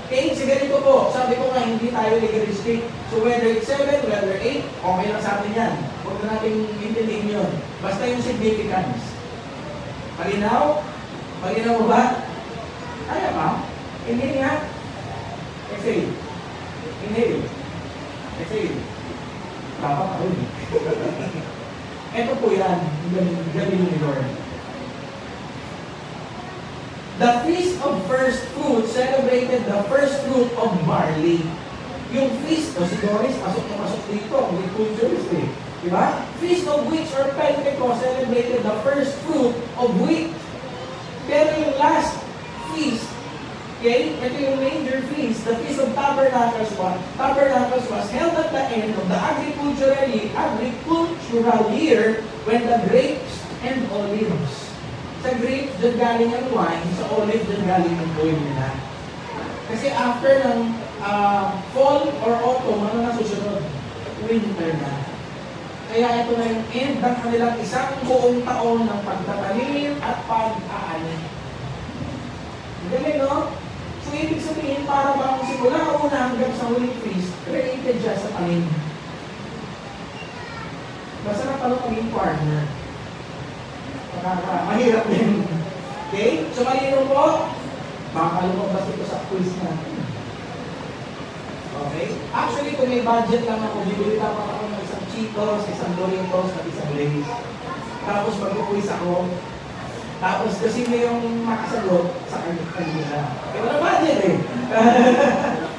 Okay, sige ganito po. Sabi ko nga, hindi tayo legalistic. So whether it's 7, whether 8, okay lang sa atin yan. Huwag na natin intindihin yun. Basta yung significance. Malinaw? Malinaw mo ba? Kaya ba? Inhale nga. Exhale. Inhale. Exhale. Dapat ako eh. Ito po yan. Galing ni Lord. The Feast of First Fruit celebrated the first fruit of barley. Yung feast, si Doris, pasok na pasok dito. Hindi culturist eh. Diba? Feast of Wheat or Pentecost celebrated the first fruit of wheat. Pero yung last feast, okay, ito yung major feast, the Feast of Tabernacles was held at the end of the agricultural year when the grapes and olives. Sa grapes, dyan galing ang wine, sa olive, dyan galing ang oil nila. Kasi after ng fall or autumn, ano na susunod? Winter na. Kaya ito na yung end ng kanilang isang buong taon ng pagtatanim at pag-aani. Galing, no? So, ibig sabihin, para bang simula una hanggang sa huling feast, related siya sa tanim. Masarap pala maging partner. Mahirap din. Okay? So, malino po, makalumabas ito sa quiz natin. Okay? Actually, kung may budget lang ako, bibili pa ako ng isang Cheetos, isang Doritos, at isang Lay's. Tapos mag-quiz ako. Tapos kasi may yung makasagot sa kanila. Eh, wala budget eh.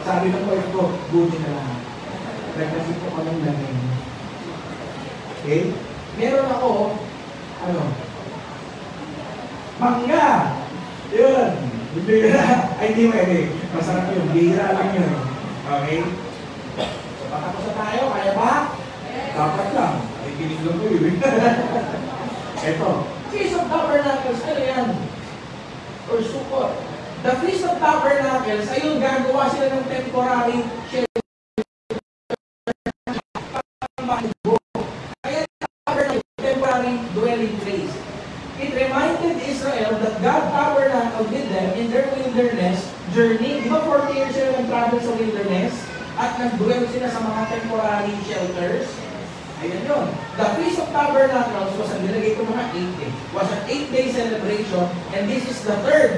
Sabi ng wife ko, buti na lang. Kasi po ko ng lamin. Okay? Meron ako, mangga! Yun! Bira! Ay, di mo eh. Masarap yun. Bira lang yun. Okay? So, patapos na tayo. Kaya ba? Dapat lang. Ay, kinig lang ko yun. Ito. Feast of Tabernacles. Ano yan? Or Sukkot. The Feast of Tabernacles, ayun, gagawa sila ng temporary shelter. Kaya tabernacle, Israel that God tabernacled with them in their wilderness journey. Di ba 40 years sila nag-travel sa wilderness? At nag-dwell sila sa mga temporary shelters? Ayan yun. The Feast of Tabernacles was ang nilagay ko mga 8 days. Was an 8-day celebration, and this is the third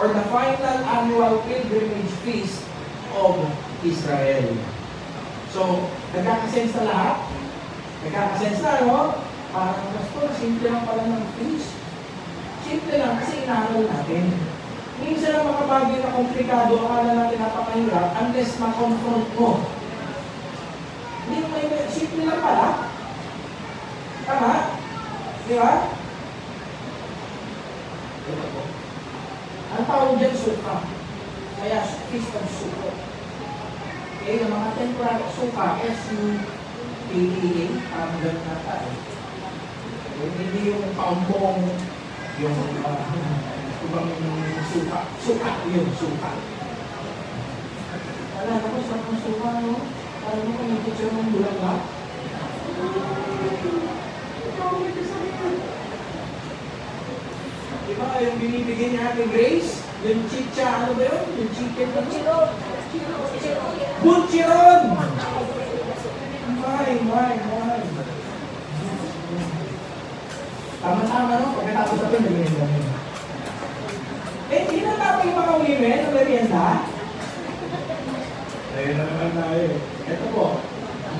or the final annual pilgrimage feast of Israel. So, nagkakasense na lahat? Nagkakasense na, no? Parang pastor, simple lang pala ng feast. Simple lang kasi inaral natin. Minsan ang mga bagay na komplikado, akala natin napakahirap unless ma-confront mo. Hindi mo may simple lang pala. Tama? Di ba? Ito po. Ang tawag dyan, suka. Kaya, feast of suko. Okay, yung mga temporary suka, S-U-K-A, parang ganun na tayo. Hindi yung paumbong, yung ibang suka. Suka, yun, suka. Wala, tapos sa mga suka, no? Parang mo kung yung picture ng bulang ba? Diba, yung binibigyan niya Ate Grace? Yung chicha, ano ba yun? Yung chicken na chiron. Butchiron! My. Tama-tama, no? Pagkatapos natin, naging namin. Hindi na tama yung mga women, ang merienda. Ayun na naman tayo. Ito po.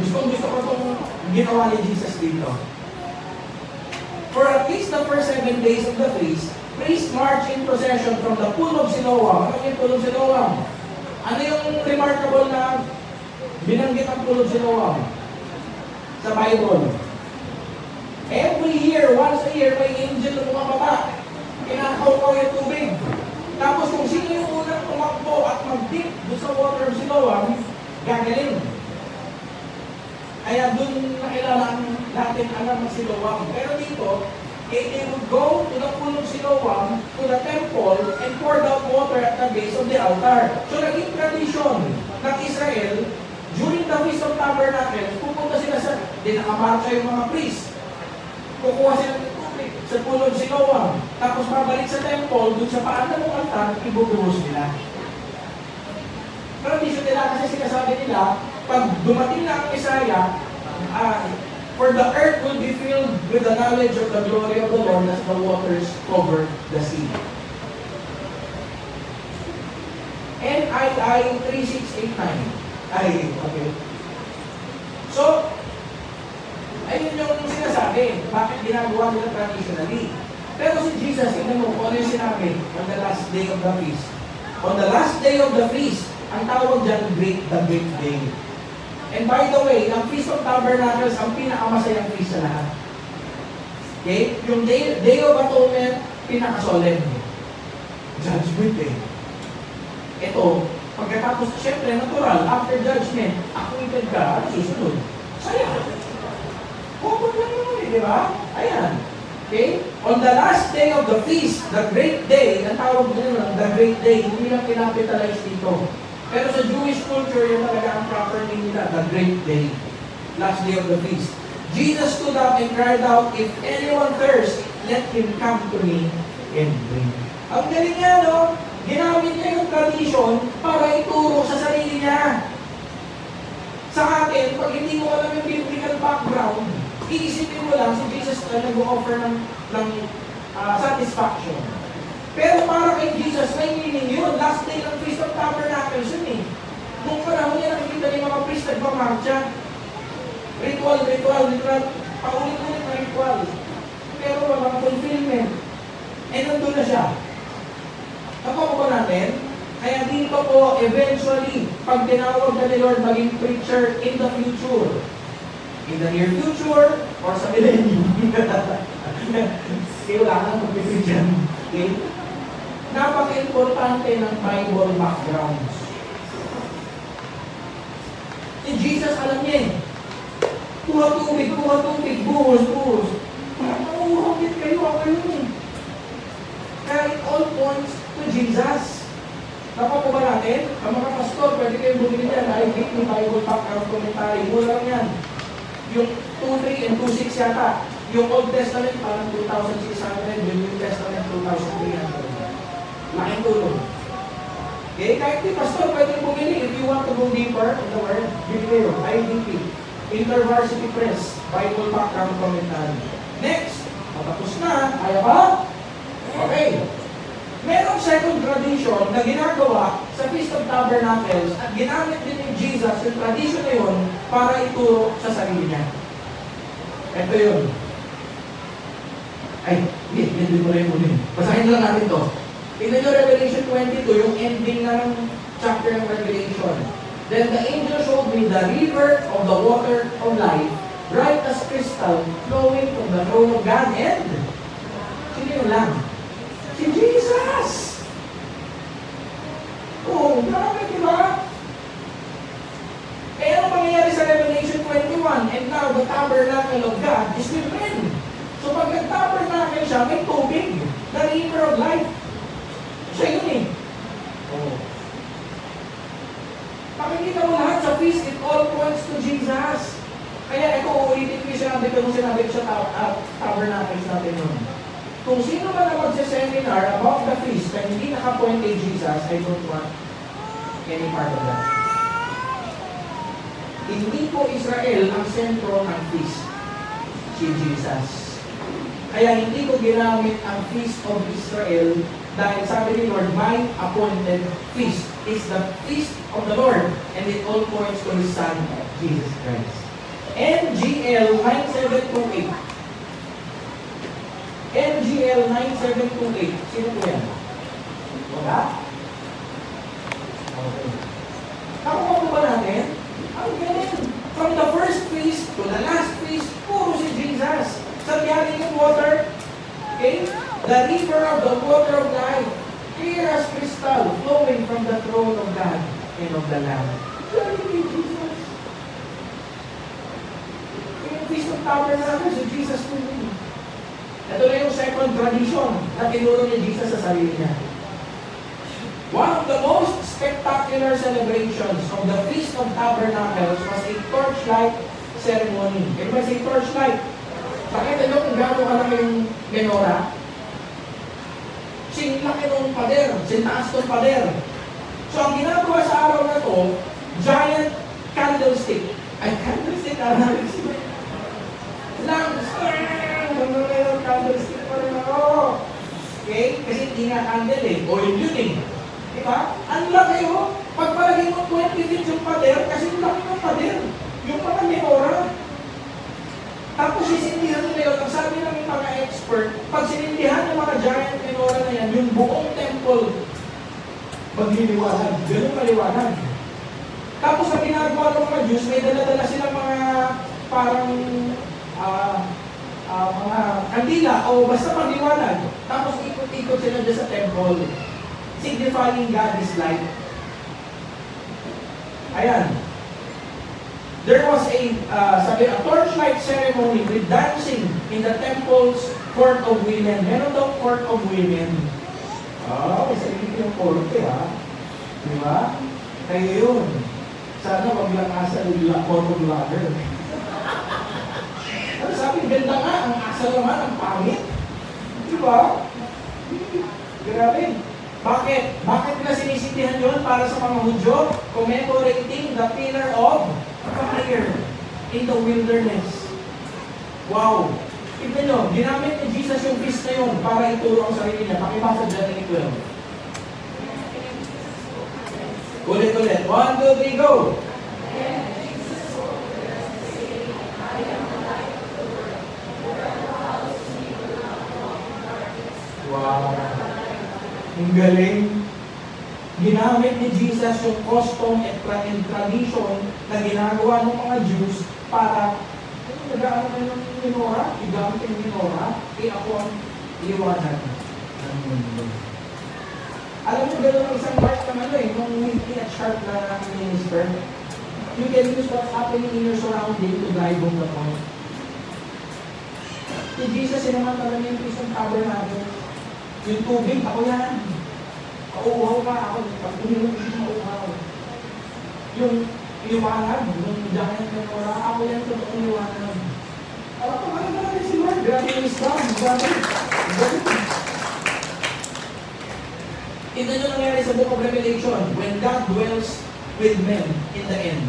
Gusto ko itong ginawa ni Jesus dito. For at least the first 7 days of the feast, priests march in procession from the pool of Siloam. Ano yung pool of Siloam? Ano yung remarkable na binanggit ang pool of Siloam sa Bible? Every year, once a year, may angel na bumababa. Kinakaw-kaw yung tubig. Tapos kung sino yung unang tumakbo at mag-dip doon sa water of Siloam, gagaling. Kaya doon nakilala natin alam ng Siloam. Pero dito, they would go to the pool of Siloam, to the temple, and pour out water at the base of the altar. So naging tradition ng Israel, during the Feast of Tabernacles, pupunta sila sa, nakamarcha yung mga priests. Kukuha sila ng tubig sa pool of Siloam. Tapos babalik sa temple, doon sa paanan ng altar, ibubuhos nila. Tradition nila kasi sinasabi nila, pag dumating na ang Isaiah, for the earth will be filled with the knowledge of the glory of the Lord as the waters cover the sea. NII 3689. Ay, okay. So, ayun yung sinasabi, bakit ginagawa nila traditionally. Pero si Jesus, tingnan mo kung ano yung sinabi on the last day of the feast. On the last day of the feast, ang tawag dyan, the great day. And by the way, ang Feast of Tabernacles, ang pinakamasayang feast sa lahat. Okay? Yung Day of Atonement, pinakasolemn. Judgment Day. Ito, pagkatapos, syempre, natural, after judgment, acquitted ka, susunod. Saya. Kupot lang yun di ba? Ayan. Okay? On the last day of the feast, the great day, ang tawag nila, the great day, hindi lang pinapitalize dito. Pero sa Jewish culture, yun talaga ang proper name nila, the great day. Last day of the feast. Jesus stood up and cried out, "If anyone thirsts, let him come to me and drink." Ang galing niya, no? Ginamit niya yung tradition para ituro sa sarili niya. Sa atin, pag hindi mo alam yung biblical background, iisipin mo lang si Jesus na nag-offer ng satisfaction. Pero para kay Jesus, may meaning yun. Last day ng Feast of Tabernacles yun eh. Nung panahon niya, nakikita niya mga priest nagpamarcha. Ritual. Paulit-ulit na ritual. Pero walang fulfillment. Eh, nandun na siya. Nakuha ba natin? Kaya dito po, eventually, pag tinawag na ni Lord maging preacher in the future, in the near future, or sa millennium, kailangan mag-preach yan. Okay? Napaka-importante ng Bible backgrounds. Si Jesus, alam niya eh. Kuha tubig, buhos. Mauuhagit kayo, ako yun. Kaya it all points to Jesus. Nakuha po ba natin? Ang mga pastor, pwede kayong bumili yan. I hate yung Bible background commentary. Mula lang yan. Yung 2.3 and 2.6 yata. Yung Old Testament parang 2,600, yung New Testament 2,300. Laking tulong. Okay, kahit di pastor, pwede bumili. If you want to go deeper in the word, bibili yun. IDP. InterVarsity Press. Bible Background Commentary. Next. Matapos na. Kaya ba? Okay. Merong second tradition na ginagawa sa Feast of Tabernacles at ginamit din ni Jesus yung tradition na yun para ituro sa sarili niya. Ito yun. Ay, hindi mo na yun muli. Basahin lang natin to. Tignan nyo Revelation 22, yung ending ng chapter ng Revelation. Then the angel showed me the river of the water of life, bright as crystal, flowing from the throne of God. And, sino yun lang? Si Jesus! Oh, grabe, di ba? Kaya ano mangyayari sa Revelation 21? And now the tabernacle of God is with men. So pag nag-tabernacle siya, may tubig. The river of life. Siya yun eh. Oh. Pakikita mo lahat sa feast, it all points to Jesus. Kaya ito, uulitin ko yung sinabi ko nung sinabi ko sa tabernacles natin yun. Kung sino man ang magsiseminar about the feast na hindi nakapoint kay Jesus, I don't want any part of that. Hindi po Israel ang sentro ng feast. Si Jesus. Kaya hindi ko ginamit ang Feast of Israel dahil sabi ni Lord, my appointed feast is the feast of the Lord and it all points to His Son, Jesus Christ. NGL 9728. NGL 9728. Sino po yan? Wala? Okay. Nakuha po ba natin? Ang galing. From the first feast to the last feast, puro si Jesus. Sa tiyarin yung water, okay? The river of the water of life, clear as crystal, flowing from the throne of God and of the Lamb. Galing ni Jesus. Yung Feast of Tabernacles, si Jesus po yun. Ito na yung second tradition na tinuro ni Jesus sa sarili niya. One of the most spectacular celebrations of the Feast of Tabernacles was a torchlight ceremony. Everybody say torchlight. Pakita nyo kung gano'n kalaki yung menorah. Sinlaki nung pader, sintaas nung pader. So ang ginagawa sa araw na to, giant candlestick. Ay, candlestick, lamps. Mayroon candlestick pa rin ako. Okay? Kasi hindi nga candle eh. Oil yun eh. Diba? Ang laki oh. Pagpalagay mo 20 feet yung pader, kasi yung laki ng pader. Yung mga menorah. Tapos sisindihan nila yun. Ang sabi ng mga expert, pag sinindihan ng mga giant menorah na yan, yung buong temple magliliwanag. Ganun maliwanag. Tapos sa ginagawa ng mga Diyos, may dala-dala silang mga parang mga kandila o basta magliwanag. Tapos ikot-ikot sila dyan sa temple. Signifying God is light. Ayan. There was a torchlight ceremony with dancing in the temple's court of women. Meron daw court of women. Oh, may sarili yung court ha. Di ba? Kaya yun. Sana maglakasan yung court of ladder. Ano sabi, ganda nga, ang asa naman, ang pangit. Di ba? Grabe. Bakit? Bakit nila sinisindihan yun para sa mga Hudyo? Commemorating the pillar of fire in the wilderness. Wow! Tignan nyo, ginamit ni Jesus yung feast na yun para ituro ang sarili niya. Pakibasa dyan ni 12. Ulit-ulit. 1, 2, 3, go! Wow! Ang galing! Ginamit ni Jesus yung custom and tradition na ginagawa ng mga Jews para nag-aano kayo ng menorah, igamit yung menorah, ako ang iwanan ng mundo. Alam mo, gano'n ang isang mark ng ano eh, nung witty at sharp na minister. You can use what's happening in your surrounding to drive home the point. Si Jesus, sinamantala niya yung isang tabernacle. Yung tubig, ako yan. Pauuhaw ka ako, pag uminom hindi mauuhaw. Yung liwanag, yung giant menorah, ako yan totoong liwanag. Alam ko, ano natin si Lord? sabi? Ito yung nangyari sa Book of Revelation when God dwells with men in the end.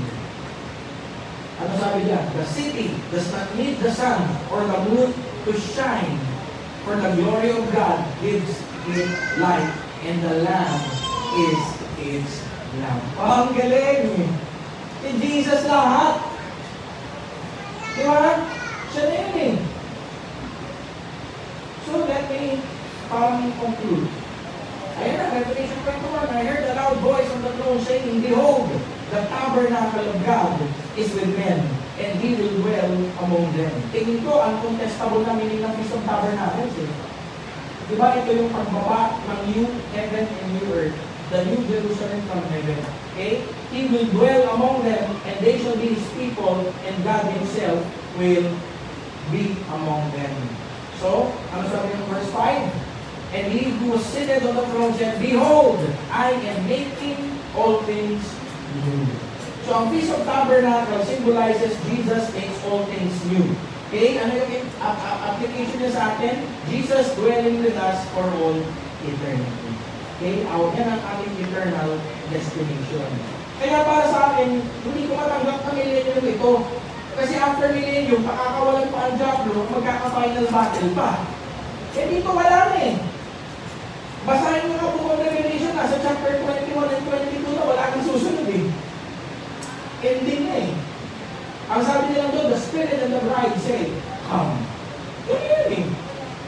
Ano sabi niya? The city does not need the sun or the moon to shine, for the glory of God gives it light, and the Lamb is its lamp. Ang galing! Si Jesus lahat. Di ba? Siya na yun eh. So let me conclude. Ayan na, Revelation 21, I heard a loud voice from the throne saying, Behold, the tabernacle of God is with men, and He will dwell among them. Tingin ko, uncontestable na meaning ng Feast of Tabernacles eh. Diba ito yung pagbaba ng new heaven and new earth, the new Jerusalem from heaven. Okay? He will dwell among them, and they shall be His people, and God Himself will be among them. So, ano sabi ng verse 5? And He who was seated on the throne said, Behold, I am making all things new. So, ang Feast of Tabernacle symbolizes Jesus makes all things new. Okay? Ano yung application niya sa atin? Jesus dwelling with us for all eternity. Okay? Yan ang ating eternal destination. Kaya para sa akin, hindi ko matanggap na millennium ito. Kasi after millennium, pakakawalan pa ang Diablo, magkaka-final battle pa. Eh dito wala na eh. Basahin mo nga Book of Revelation, nasa chapter 21 and 22 na wala kang susunod eh. Ending na eh. Ang sabi nila doon, the Spirit and the bride say, Come. Yun eh.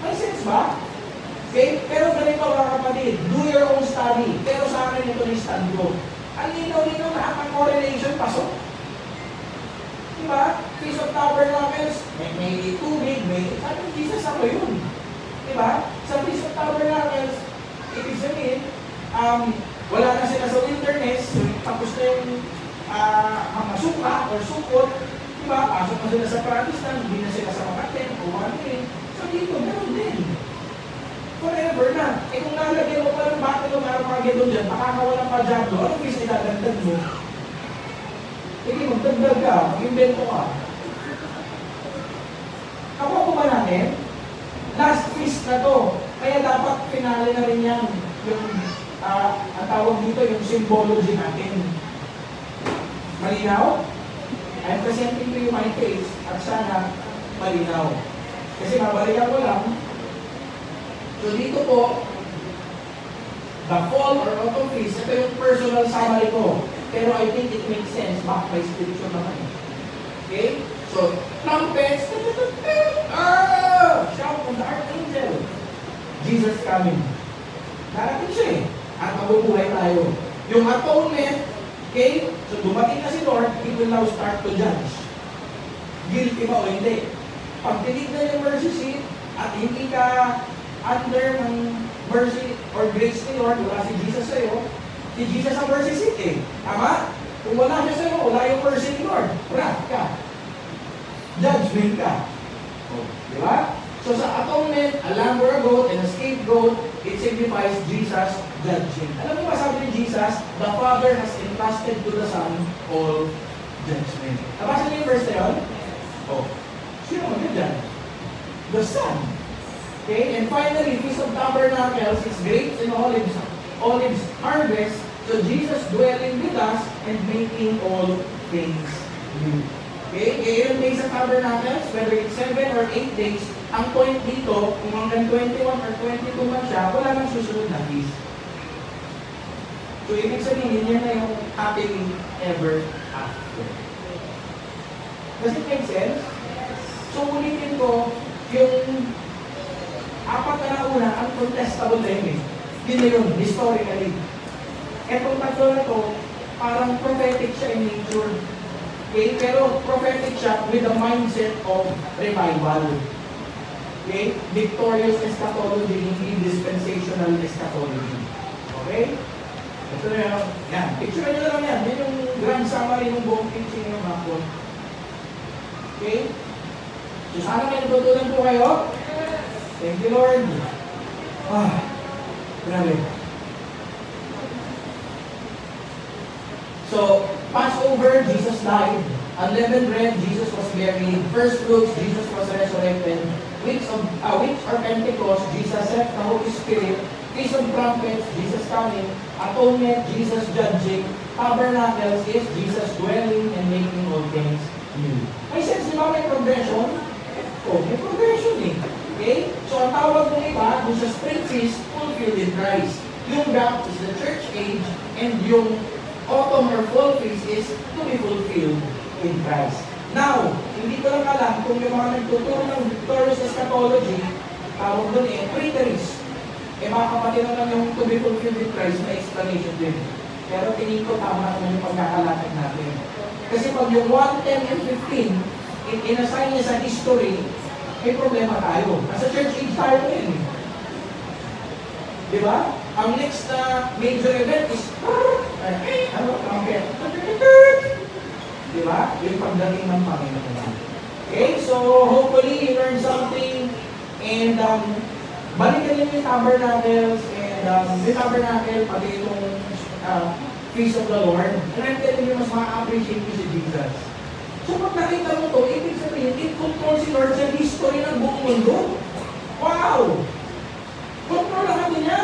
May sense ba? Okay? Pero ganito mga kapatid, do your own study. Pero sa akin ito ni stand ko. Ang linaw-linaw lahat ng correlation, pasok. Diba? Feast of Tabernacles, may tubig, may... Sabi ni Jesus, ako yun. Diba? Sa Feast of Tabernacles, ibig sabihin, wala na sila sa wilderness, so tapos na yung mga suka or sukot, diba? Pasok na sila sa promised land, hindi na sila sa mga tent o mga tent. So dito, meron din. Forever na. Eh kung nalagyan mo pa ng battle ng Armageddon dyan, makakawalan pa Diablo, anong feast idadagdag mo? Sige, magdagdag ka, mag-invento ka. Nakuha ko ba natin? Last feast na to. Kaya dapat finale na rin yan. Yung, ang tawag dito, yung symbology natin. Malinaw? I'm presenting to you my case at sana malinaw. Kasi mabalikan ko lang. So dito po, the fall or autumn feast, ito yung personal summary ko. Pero I think it makes sense back by scripture naman. Okay? So, trumpets, shout from the archangel. Jesus coming. Darating siya eh. At mabubuhay tayo. Yung atonement, okay? So, dumating na si Lord, He will now start to judge. Guilty ba o hindi? Pag tinignan yung mercy seat, at hindi ka under ng mercy or grace ni Lord, wala si Jesus sa'yo, si Jesus ang mercy seat eh. Tama? Kung wala siya sa'yo, wala yung mercy ni Lord. Wrath ka. Judgment ka. Oh, di ba? So sa atonement, a lamb or a goat and a scapegoat, it signifies Jesus judging. Alam mo ba sabi ni Jesus, the Father has entrusted to the Son all judgment. Nabasa niyo yung verse na yun? Oh. Sino mag-judge? The Son. Okay? And finally, Feast of Tabernacles is grapes and olives harvest. So Jesus dwelling with us and making all things new. Okay? Kaya ilang days sa Tabernacles, whether it's 7 or 8 days, ang point dito, kung hanggang 21 or 22 man siya, wala nang susunod na feast. So, ibig sabihin, yan na yung happily ever after. Does it make sense? So, ulitin ko, yung apat na nauna, uncontestable na yun eh. Yun na yun, historically. Etong tatlo na to, parang prophetic siya in nature. Okay? Pero prophetic siya with the mindset of revival. Okay? Victorious eschatology, hindi dispensational eschatology. Okay? Ito na yan. Yan. Picture nyo na lang yan. Yan yung grand summary ng buong teaching ng hapon. Okay? So sana may natutunan po kayo. Thank you, Lord. Grabe. So, Passover, Jesus died. Unleavened bread, Jesus was buried. First fruits, Jesus was resurrected. Weeks or Pentecost, Jesus sent the Holy Spirit. Feast of Trumpets, Jesus coming. Atonement, Jesus judging. Tabernacles is Jesus dwelling and making all things new. May sense, di ba? May progression? Oh, may progression eh. Okay? So, ang tawag ng iba, dun sa spring feast, fulfilled in Christ. Yung gap is the church age, and yung autumn or fall feast is to be fulfilled in Christ. Now, hindi ko lang alam kung yung mga nagtuturo ng victorious eschatology, tawag doon preterist. Mga kapatid naman yung to be fulfilled in Christ, may explanation din. Pero tingin ko tama naman yung pagkakalatag natin. Kasi pag yung 1, 10, and 15, inassign niya sa history, may problema tayo. Nasa church age tayo ngayon. Di ba? Ang next na major event is, trumpet. Di ba? Yung pagdating ng Panginoon. Okay, so hopefully you learned something, and balikan niyo yung tabernacles, and yung tabernacle, pati itong Feast of the Lord. And I'm telling you, mas ma-appreciate mo si Jesus. So pag nakita mo to, ibig sabihin, it controls si Lord sa history ng buong mundo. Wow! Control lahat niya.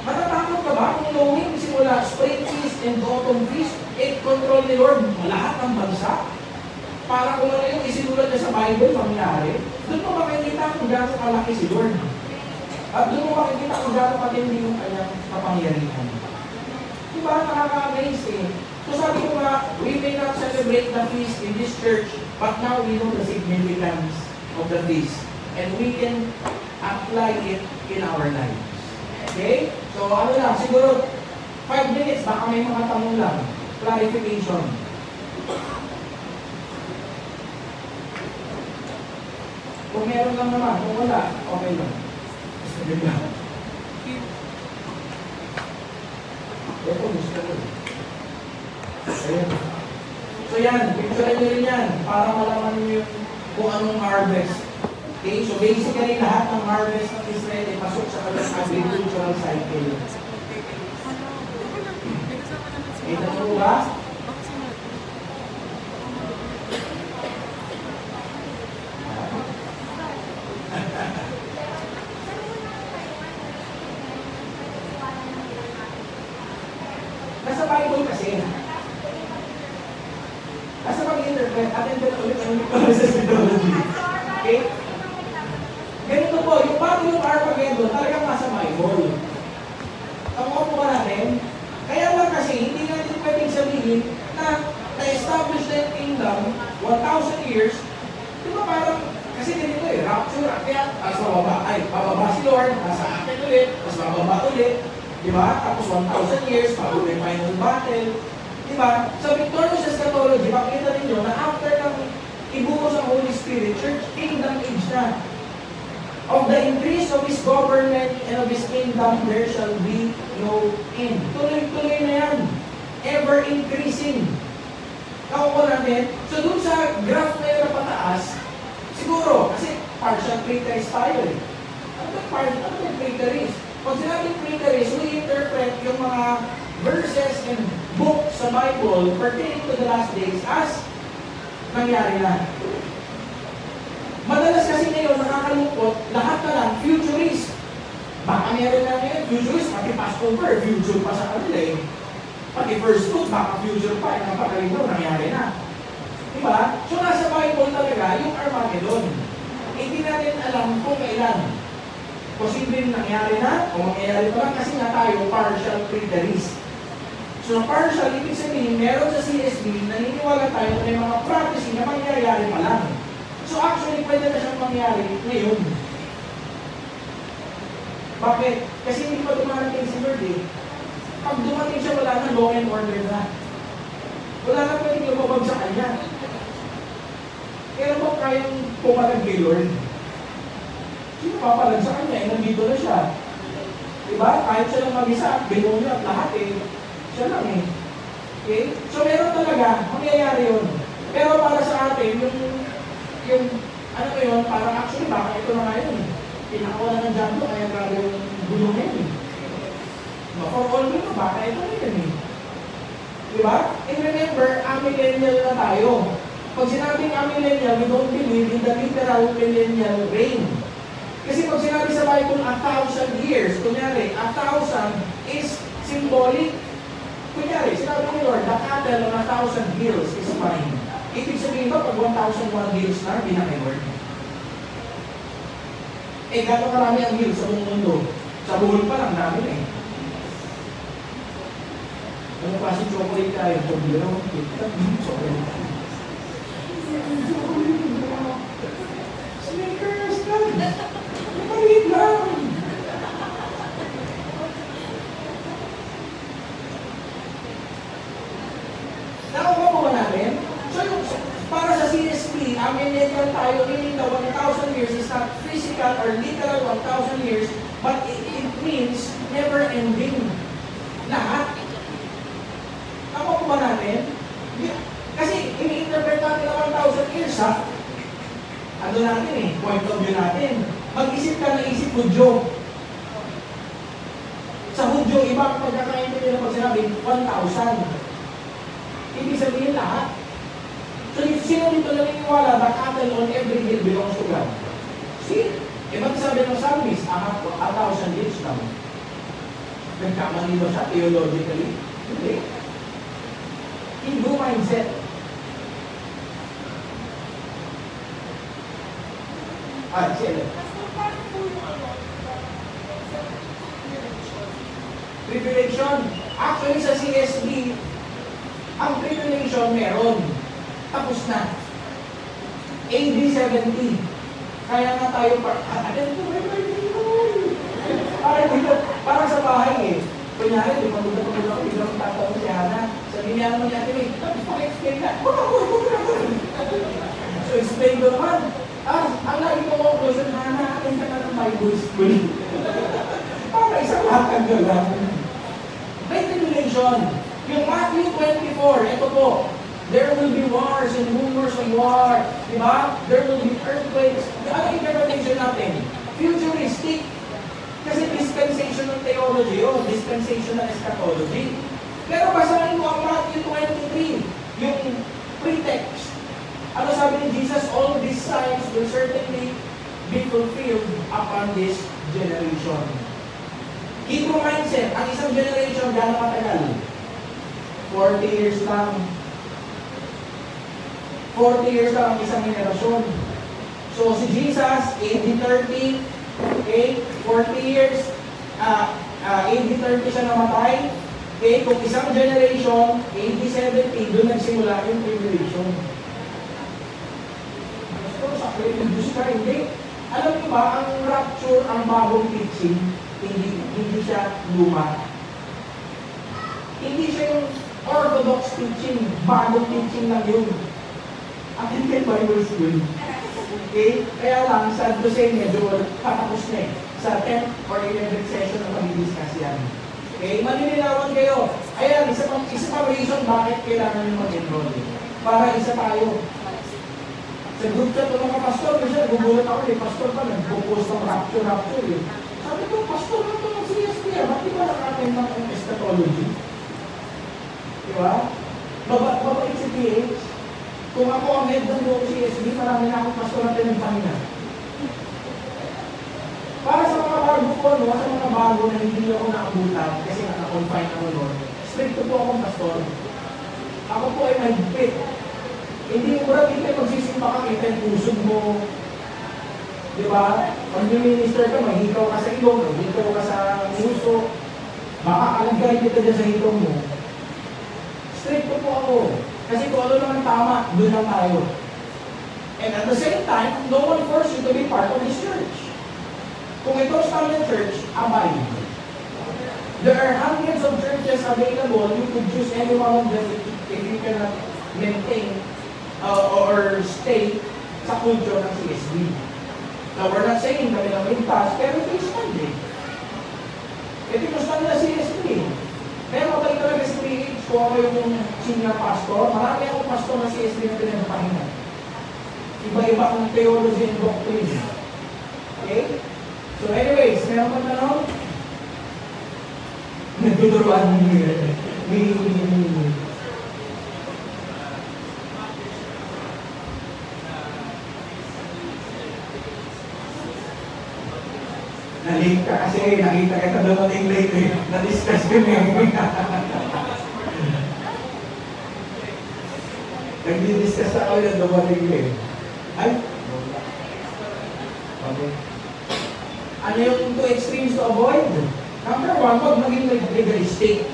Matatakot ka ba kung knowing simula spring feast and autumn feast, control ni Lord lahat ng bansa? Para kung ano yung isinulat niya sa Bible, mangyari, doon mo makikita kung gano'ng kalaki si Lord. At doon mo makikita kung gano'ng patindi yung kanyang kapangyarihan. Diba? Nakaka-amaze eh. So sabi ko nga, we may not celebrate the feast in this church, but now we know the significance of the feast. And we can apply it in our lives. Okay? So ano lang, siguro 5 minutes, baka may mga tanong lang. Clarification. Kung meron lang naman, kung wala, okay lang. Sabi lang. Ito, gusto ko. Ayan. So yan, picture nyo rin yan para malaman nyo kung anong harvest. Okay, so basically lahat ng harvest ng Israel ay pasok sa kanyang agricultural cycle. Kita nyo ba? Nasa Bible kasi. Nasa pag-interpret, atin din ulit ang Nicholas mythology. Okay? Ganito po, yung bago yung Armageddon, talagang nasa Bible. Kamuha po ba natin? Kaya lang kasi, hindi natin pwedeng sabihin na na-establish na yung kingdom, 1,000 years, di ba parang, kasi ganito rapture, kaya, as mababa, bababa si Lord, nasa akin ulit, mas bababa ulit, di ba? Tapos 1,000 years, bago may final battle, di ba? Sa victorious eschatology, makikita ninyo na after ng ibuhos ang Holy Spirit, church, kingdom age na. Of the increase of His government and of His kingdom, there shall be no end. Tuloy-tuloy na yan. Ever increasing. Nakuha natin. So dun sa graph na yun na pataas, siguro, kasi partial preterist tayo eh. Ano yung preterist? Pag sinabing preterist, we interpret yung mga verses and books sa Bible pertaining to the last days as nangyari na. Madalas kasi ngayon, nakakalungkot, lahat na lang, futurist. Baka meron na ngayon, futurist, pati Passover, future pa sa kanila eh. Pati first fruit, baka future pa, napakalimutan daw, nangyari na. Diba? So nasa Bible talaga, yung Armageddon. Hindi natin alam kung kailan. Posibleng nangyari na, o mangyayari pa lang, kasi nga tayo, partial preterist. So partial, ibig sabihin, meron sa CSB, naniniwala tayo na may mga prophecy na mangyayari pa lang. So actually, pwede na siyang mangyari ngayon. Bakit? Kasi hindi pa dumarating si Lord eh. Pag dumating siya, wala na law and order na. Wala na pwedeng lumabag sa kanya. Kaya ba kayang pumalag kay Lord? Sino papalag sa kanya? Eh, nandito na siya. Diba? Kahit siya lang mag-isa, binuo niya at lahat eh. Siya lang eh. Okay? So meron talaga, mangyayari yun. Pero para sa atin, yung ano ba yun, parang actually baka ito na nga yun. Pinakawa na ng jumbo, kaya grabe yung gulong na yun. For all we know, baka ito na yun eh. Diba? And remember, millennial na tayo. Pag sinabing amillennial, we don't believe in the literal millennial reign. Kasi pag sinabi sa Bible, 1,000 years, kunyari, 1,000 is symbolic. Kunyari, sinabi ni Lord, the cattle on 1,000 hills is mine. Ibig sabihin ba, pag 1,001 hills na, hindi na kay Lord? Eh, gano'ng karami ang hills sa buong mundo? Sa buhol pa lang namin eh. Ano klase chocolate tayo? Chocolate. Chocolate. Snickers lang. Maliit lang. Nakuha mo ba namin? So, para sa CSP, ang millennial tayo, meaning the 1,000 years is not physical or literal 1,000 years, but it means never-ending. Lahat. Nakuha mo ba namin? Kasi, ini-interpret natin na 1,000 years, ha? Ano natin eh, point of view natin. Mag-isip ka na isip Hudyo. Sa Hudyo, iba ang pagkakaintindi na pag sinabi, 1,000. Ibig sabihin lahat. So, sino dito naniniwala na cattle on every hill belongs to God? See? Ibang sabi ng psalmist, 1,000 hills lang. Nagkamali ba siya theologically? Hindi. Hindu mindset. Sila. Tribulation. Actually, sa CSB, ang tribulation meron. Tapos na. AD 70. Kaya nga tayo parang sa bahay eh. Kunyari, di ba magdapagod ako, biglang tatawag si Hana. Sabi niya naman niya, tapos pa-explain na. So, explain ko naman. Ang lagi ko conclusion, Hana, akin ka na ng Bible school. Para isang lakad ka lang. May tribulation. Yung Matthew 24, ito po, there will be wars and rumors of war. Diba? There will be earthquakes. Ano interpretation natin? Futuristic. Kasi dispensational theology o dispensational eschatology. Pero basahin mo ang Matthew 23, yung pretext. Ano sabi ni Jesus? All these signs will certainly be fulfilled upon this generation. Hebrew mindset, ang isang generation, gano'ng matagal? 40 years lang. 40 years lang ang isang generasyon. So si Jesus, AD 30, okay, 40 years, AD 30 siya namatay. Okay, kung isang generation, AD 70, doon nagsimula yung tribulation. So, sa religious ka, hindi. Alam niyo ba, ang rapture, ang bagong teaching, hindi siya luma. Hindi siya yung orthodox teaching, bagong teaching lang yun. Akin kay Bible School. Okay? Kaya lang, sa Dosay medyo patapos na eh. Sa 10th or 11th session na mag-discuss yan. Okay? Maninilawan kayo. Ayan, isa pang reason bakit kailangan nyo mag-enroll. Para isa tayo. Sa group chat ng mga pastor, kasi nagugulat ako, may pastor pa, nag-post ng rapture eh. Sabi ko, pastor na ito ng CSP, bakit ba nakatin ng eschatology? Diba? Babait si PH. Kung ako ang head ng buong CSB, marami na akong pastor na pinagpahinga. Para sa mga bago ko, no, sa mga bago na hindi ako nakabutan kasi naka-confine ako noon, strict po akong pastor. Ako po ay mahigpit. Hindi mo rin kayo magsisimba ka, kita yung pusod mo. Diba? Pag minister ka, mahikaw ka sa ilong, mahikaw ka sa muso. Baka alagay kita dyan sa ilong mo. Strict po ako. Kasi kung ano naman tama, doon lang tayo. And at the same time, no one forces you to be part of this church. Kung ito sa church, abide. There are hundreds of churches available. You could choose any one of them if you cannot maintain or stay sa kulture ng CSB. Now, we're not saying kami na ligtas, pero ito is Sunday. Ito yung stand na CSB. Pero mabalik talaga si PH, kung ako yung senior pastor, marami akong pastor na CSB na pinagpahinga. Iba-iba ang theology and doctrine. Okay? So anyways, meron pa tanong? Nagtuturuan mo Na-late ka kasi, nakita kita dumating late eh. Na-discuss ko eh. Nag-discuss ako yung dumating late. Ay? Okay. Ano yung two extremes to avoid? Number one, huwag maging legalistic.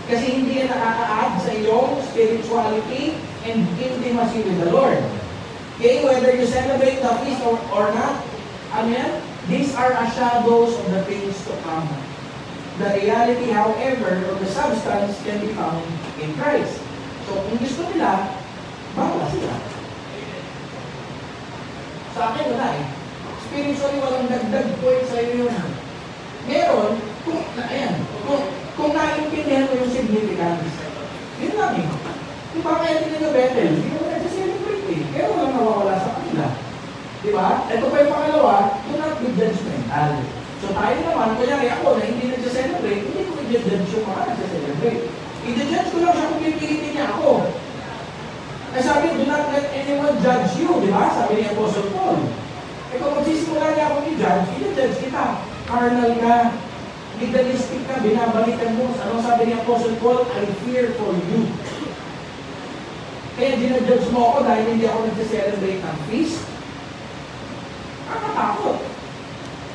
Kasi hindi yan nakaka-add sa iyong spirituality and intimacy with the Lord. Okay, whether you celebrate the feast or not, ano yan? These are a shadows of the things to come. The reality, however, or the substance can be found in Christ. So, kung gusto nila, bawala sila. Sa akin, wala eh. Spiritually, walang dagdag point sa iyo yun. Meron, kung naiintindihan mo yung significance, yun lang eh. Di ba kaya tinigil Bethel? Hindi mo nag-celebrate eh. Pero walang nawawala sa kanila. Diba? Ito pa yung pangalawa, do not be judgmental. So tayo naman, kunyari ako na hindi nag-celebrate, hindi ko i-judge yung mga nag-celebrate. I-judge ko lang siya kung pipilitin niya ako. Ay sabi, do not let anyone judge you, di ba? Sabi ni Apostle Paul. Eh kung magsisimula niya akong i-judge, i-judge kita. Carnal ka, legalistic ka, binabalikan mo. Anong sabi ni Apostle Paul? I fear for you. Kaya dinajudge mo ako dahil hindi ako nag-celebrate ng feast. Nakakatakot.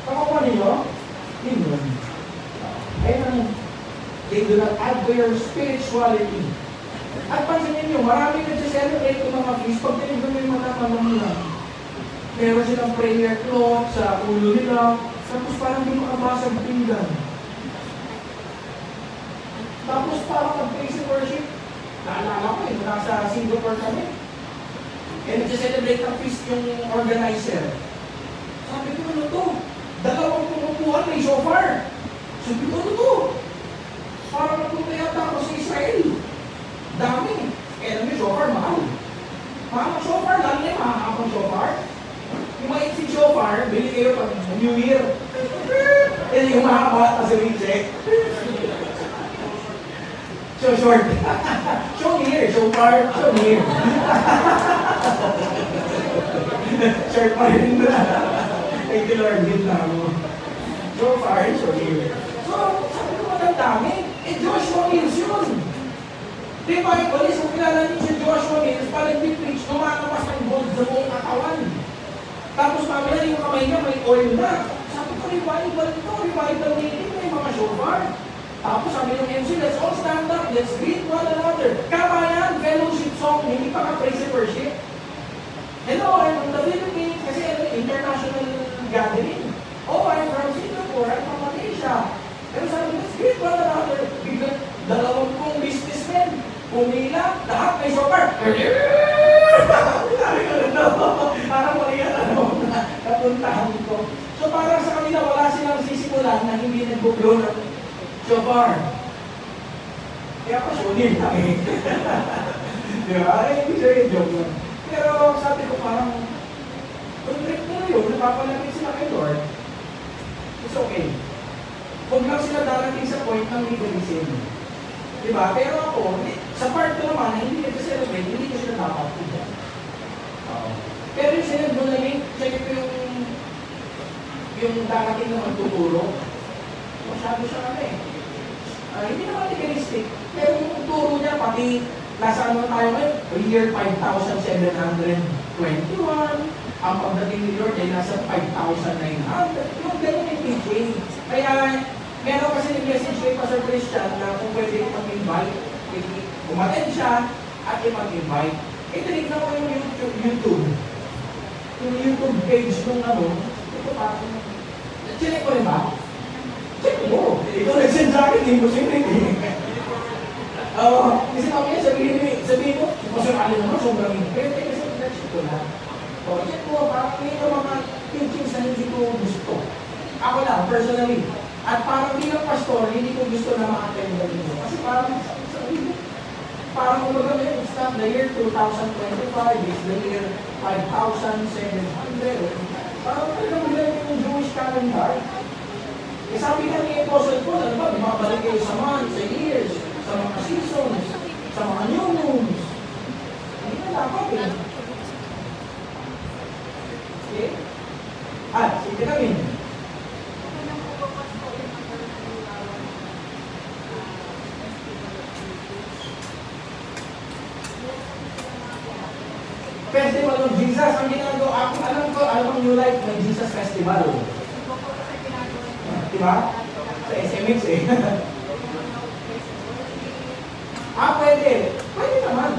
Pakakuha ninyo? Yun. Ayun, they do not add to your spirituality. At pansin ninyo, marami nag-celebrate ng mga feast pag tinignan mo yung mga nila. Meron silang prayer cloth sa ulo nila, tapos parang di makabasag pinggan. Tapos parang mag-praise and worship. Naalala ko eh, nasa Singapore kami. Eh, nag-celebrate ng feast yung organizer. Sabi ko, ano to? Dalawang pumupuan, may shofar. Sabi ko, ano to? Parang napunta yata ako sa Israel. Dami. Eh, alam yung shofar, mahal. Mahal ang shofar, lalo na yung mahakapang shofar. Yung maitsing shofar, bili kayo pag New Year. Eh, yung mahaba, kasi reject. So short. Show me here, shofar, show me here. Short pa rin na. Thank you Lord, din na mo. Shofar, show me here. So, sabi ko ang dami. Eh, Joshua Mills yun. Di ba, Ibalis, kung kilala niyo si Joshua Mills, parang di-preach, lumakapas ng gold sa buong katawan. Tapos mamaya yung kamay niya may oil na. Sabi ko, revival ito, revival meeting, may mga shofar. Tapos sabi ng MC, let's all stand up, let's greet one another. Kabayan, fellowship song, hindi pa ka praise and worship. Hello, I'm from the Philippines, kasi international gathering. Oh, I'm from Singapore, I'm from Malaysia. Pero sabi, let's greet one another. Biglang 20 businessmen, pumila, lahat may shofar. Sabi ko, no, parang mali yan, napuntahan ko. So parang sa kanila, wala silang sisimulan na hindi nagbublo ng shofar. Kaya ako sunin lang eh. Di ba? Ay, hindi siya yung joke lang. Pero sabi ko parang, kung trip mo yun, napapalapit sila kay Lord, it's okay. Huwag lang sila darating sa point ng legalism. Di ba? Pero ako, sa part ko naman, hindi ko celebrate, hindi ko sila dapat. Pero yung sinad mo na yun, check ko yung darating na magtuturo. Masyado siya kami. Hindi naman legalistic. Pero yung turo niya, pati nasa ano tayo ngayon, year 5,721, ang pagdating ni Lord ay nasa 5,900. Yung ganun yung teaching. Kaya, meron kasi yung message kay Pastor Christian na kung pwede mag-invite, umattend siya at i-mag-invite. Tinignan ko yung YouTube. Yung YouTube page nung ano, ito parang, check ko rin ba? Check mo. Ikaw nag-send sa akin, hindi ko sinit eh. Kasi mamaya sabihin mo, masarali naman, sobrang pero kasi nag-check ko na. Check mo, parang may mga teachings na hindi ko gusto. Ako lang, personally. At parang bilang pastor, hindi ko gusto na ma-attend na dito. Kasi parang umaga ngayon, it's not the year 2025, it's the year 5,700. Parang talagang bilang yung Jewish calendar. Eh sabi nga ni Apostle Paul, ano ba, bumabalik kayo sa months, sa years, sa mga seasons, sa mga new moons. Hindi na dapat eh. Okay? Sige namin. may Jesus Festival. Diba? Sa SMX eh. Pwede. Pwede naman.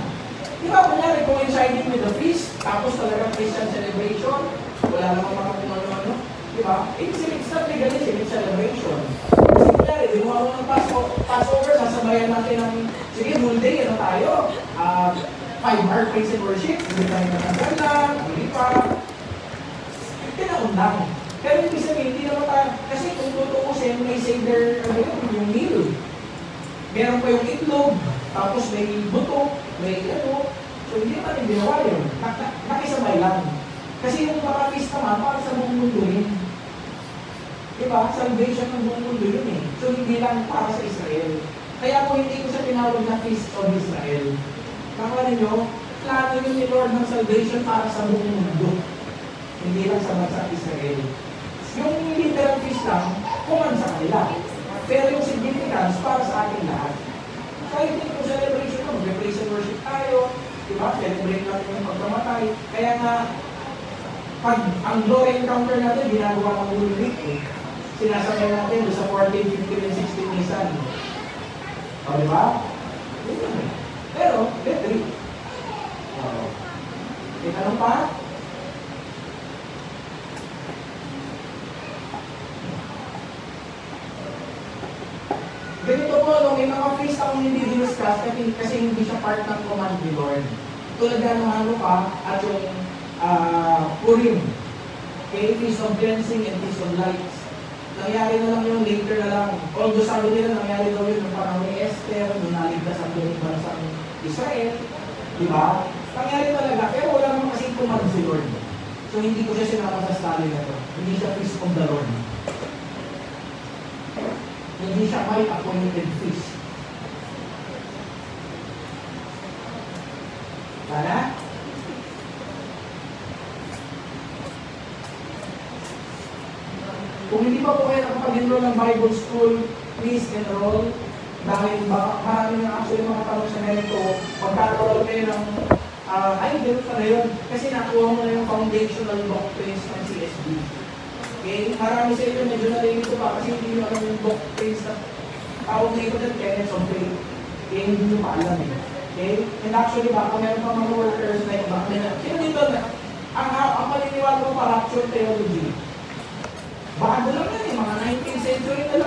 Diba, kunyari, coinciding with the feast, tapos talaga Christian celebration, wala namang mga kung ano-ano. Diba? It's not legalism, it's celebration. Kasi kunyari, dinuha mo ng Passover, sasabayan natin ng, sige, whole day, ano tayo? 5-hour praise and worship, hindi tayo natanggal lang, hindi pa. Tinaon lang. Pero ibig sabihin, hindi naman tayo, kasi kung tutuusin, may Seder, yung meal. Meron pa yung itlog, tapos may buto, may ano. So hindi naman yung ginawa yun. Nakisabay lang. Kasi yung mga feast naman, para sa buong mundo rin. Diba? Salvation ng buong mundo yun eh. So hindi lang para sa Israel. Kaya po hindi ko siya tinawag na Feast of Israel. Kaya ninyo, plano yun ni Lord ng salvation para sa buong mundo. Hindi lang sa bansa Israel. Yung literal feast lang, kuman sa kanila. Pero yung significance para sa ating lahat. Kahit hindi kung celebration mo, praise and worship tayo, diba? Celebrate natin yung pagkamatay. Kaya nga, pag ang glory encounter natin, ginagawa ng Holy Week eh. Sinasabay natin sa 14, 15, and 16 Nisan. O, diba? Pero, let read. May tanong pa? Ganito po, no, may mga feast akong hindi discuss kasi hindi siya part ng command ni Lord. Tulad ng Hanukkah at yung Purim. Okay, Feast of Cleansing and Feast of Lights. Nangyari na lang yun, later na lang. Although sabi nila, nangyari daw yun ng panahon ni Esther, nung naligtas ang bansang Israel. Diba? Nangyari talaga, pero wala naman kasing command si Lord. So hindi ko siya sinama sa study na to. Hindi siya Feast of the Lord. Hindi siya may appointed feast. Sana? Kung hindi pa po kayo nakapag-enroll ng Bible School, please enroll. Dahil marami na actually mga tanong sa ganito, magkakaroon kayo ng, gano'n pa na yun. Kasi nakuha mo na yung foundational doctrines ng CSB. Okay? Marami sa inyo medyo narinig ko pa kasi hindi nyo alam yung doctrines na tawag na ito ng tenets of faith. Okay? Hindi nyo pa alam eh. Okay? And actually, baka meron pa mga workers na iba. Sino dito na? Ang paniniwala ko pa rapture theology. Bago lang yan eh, mga 19th century na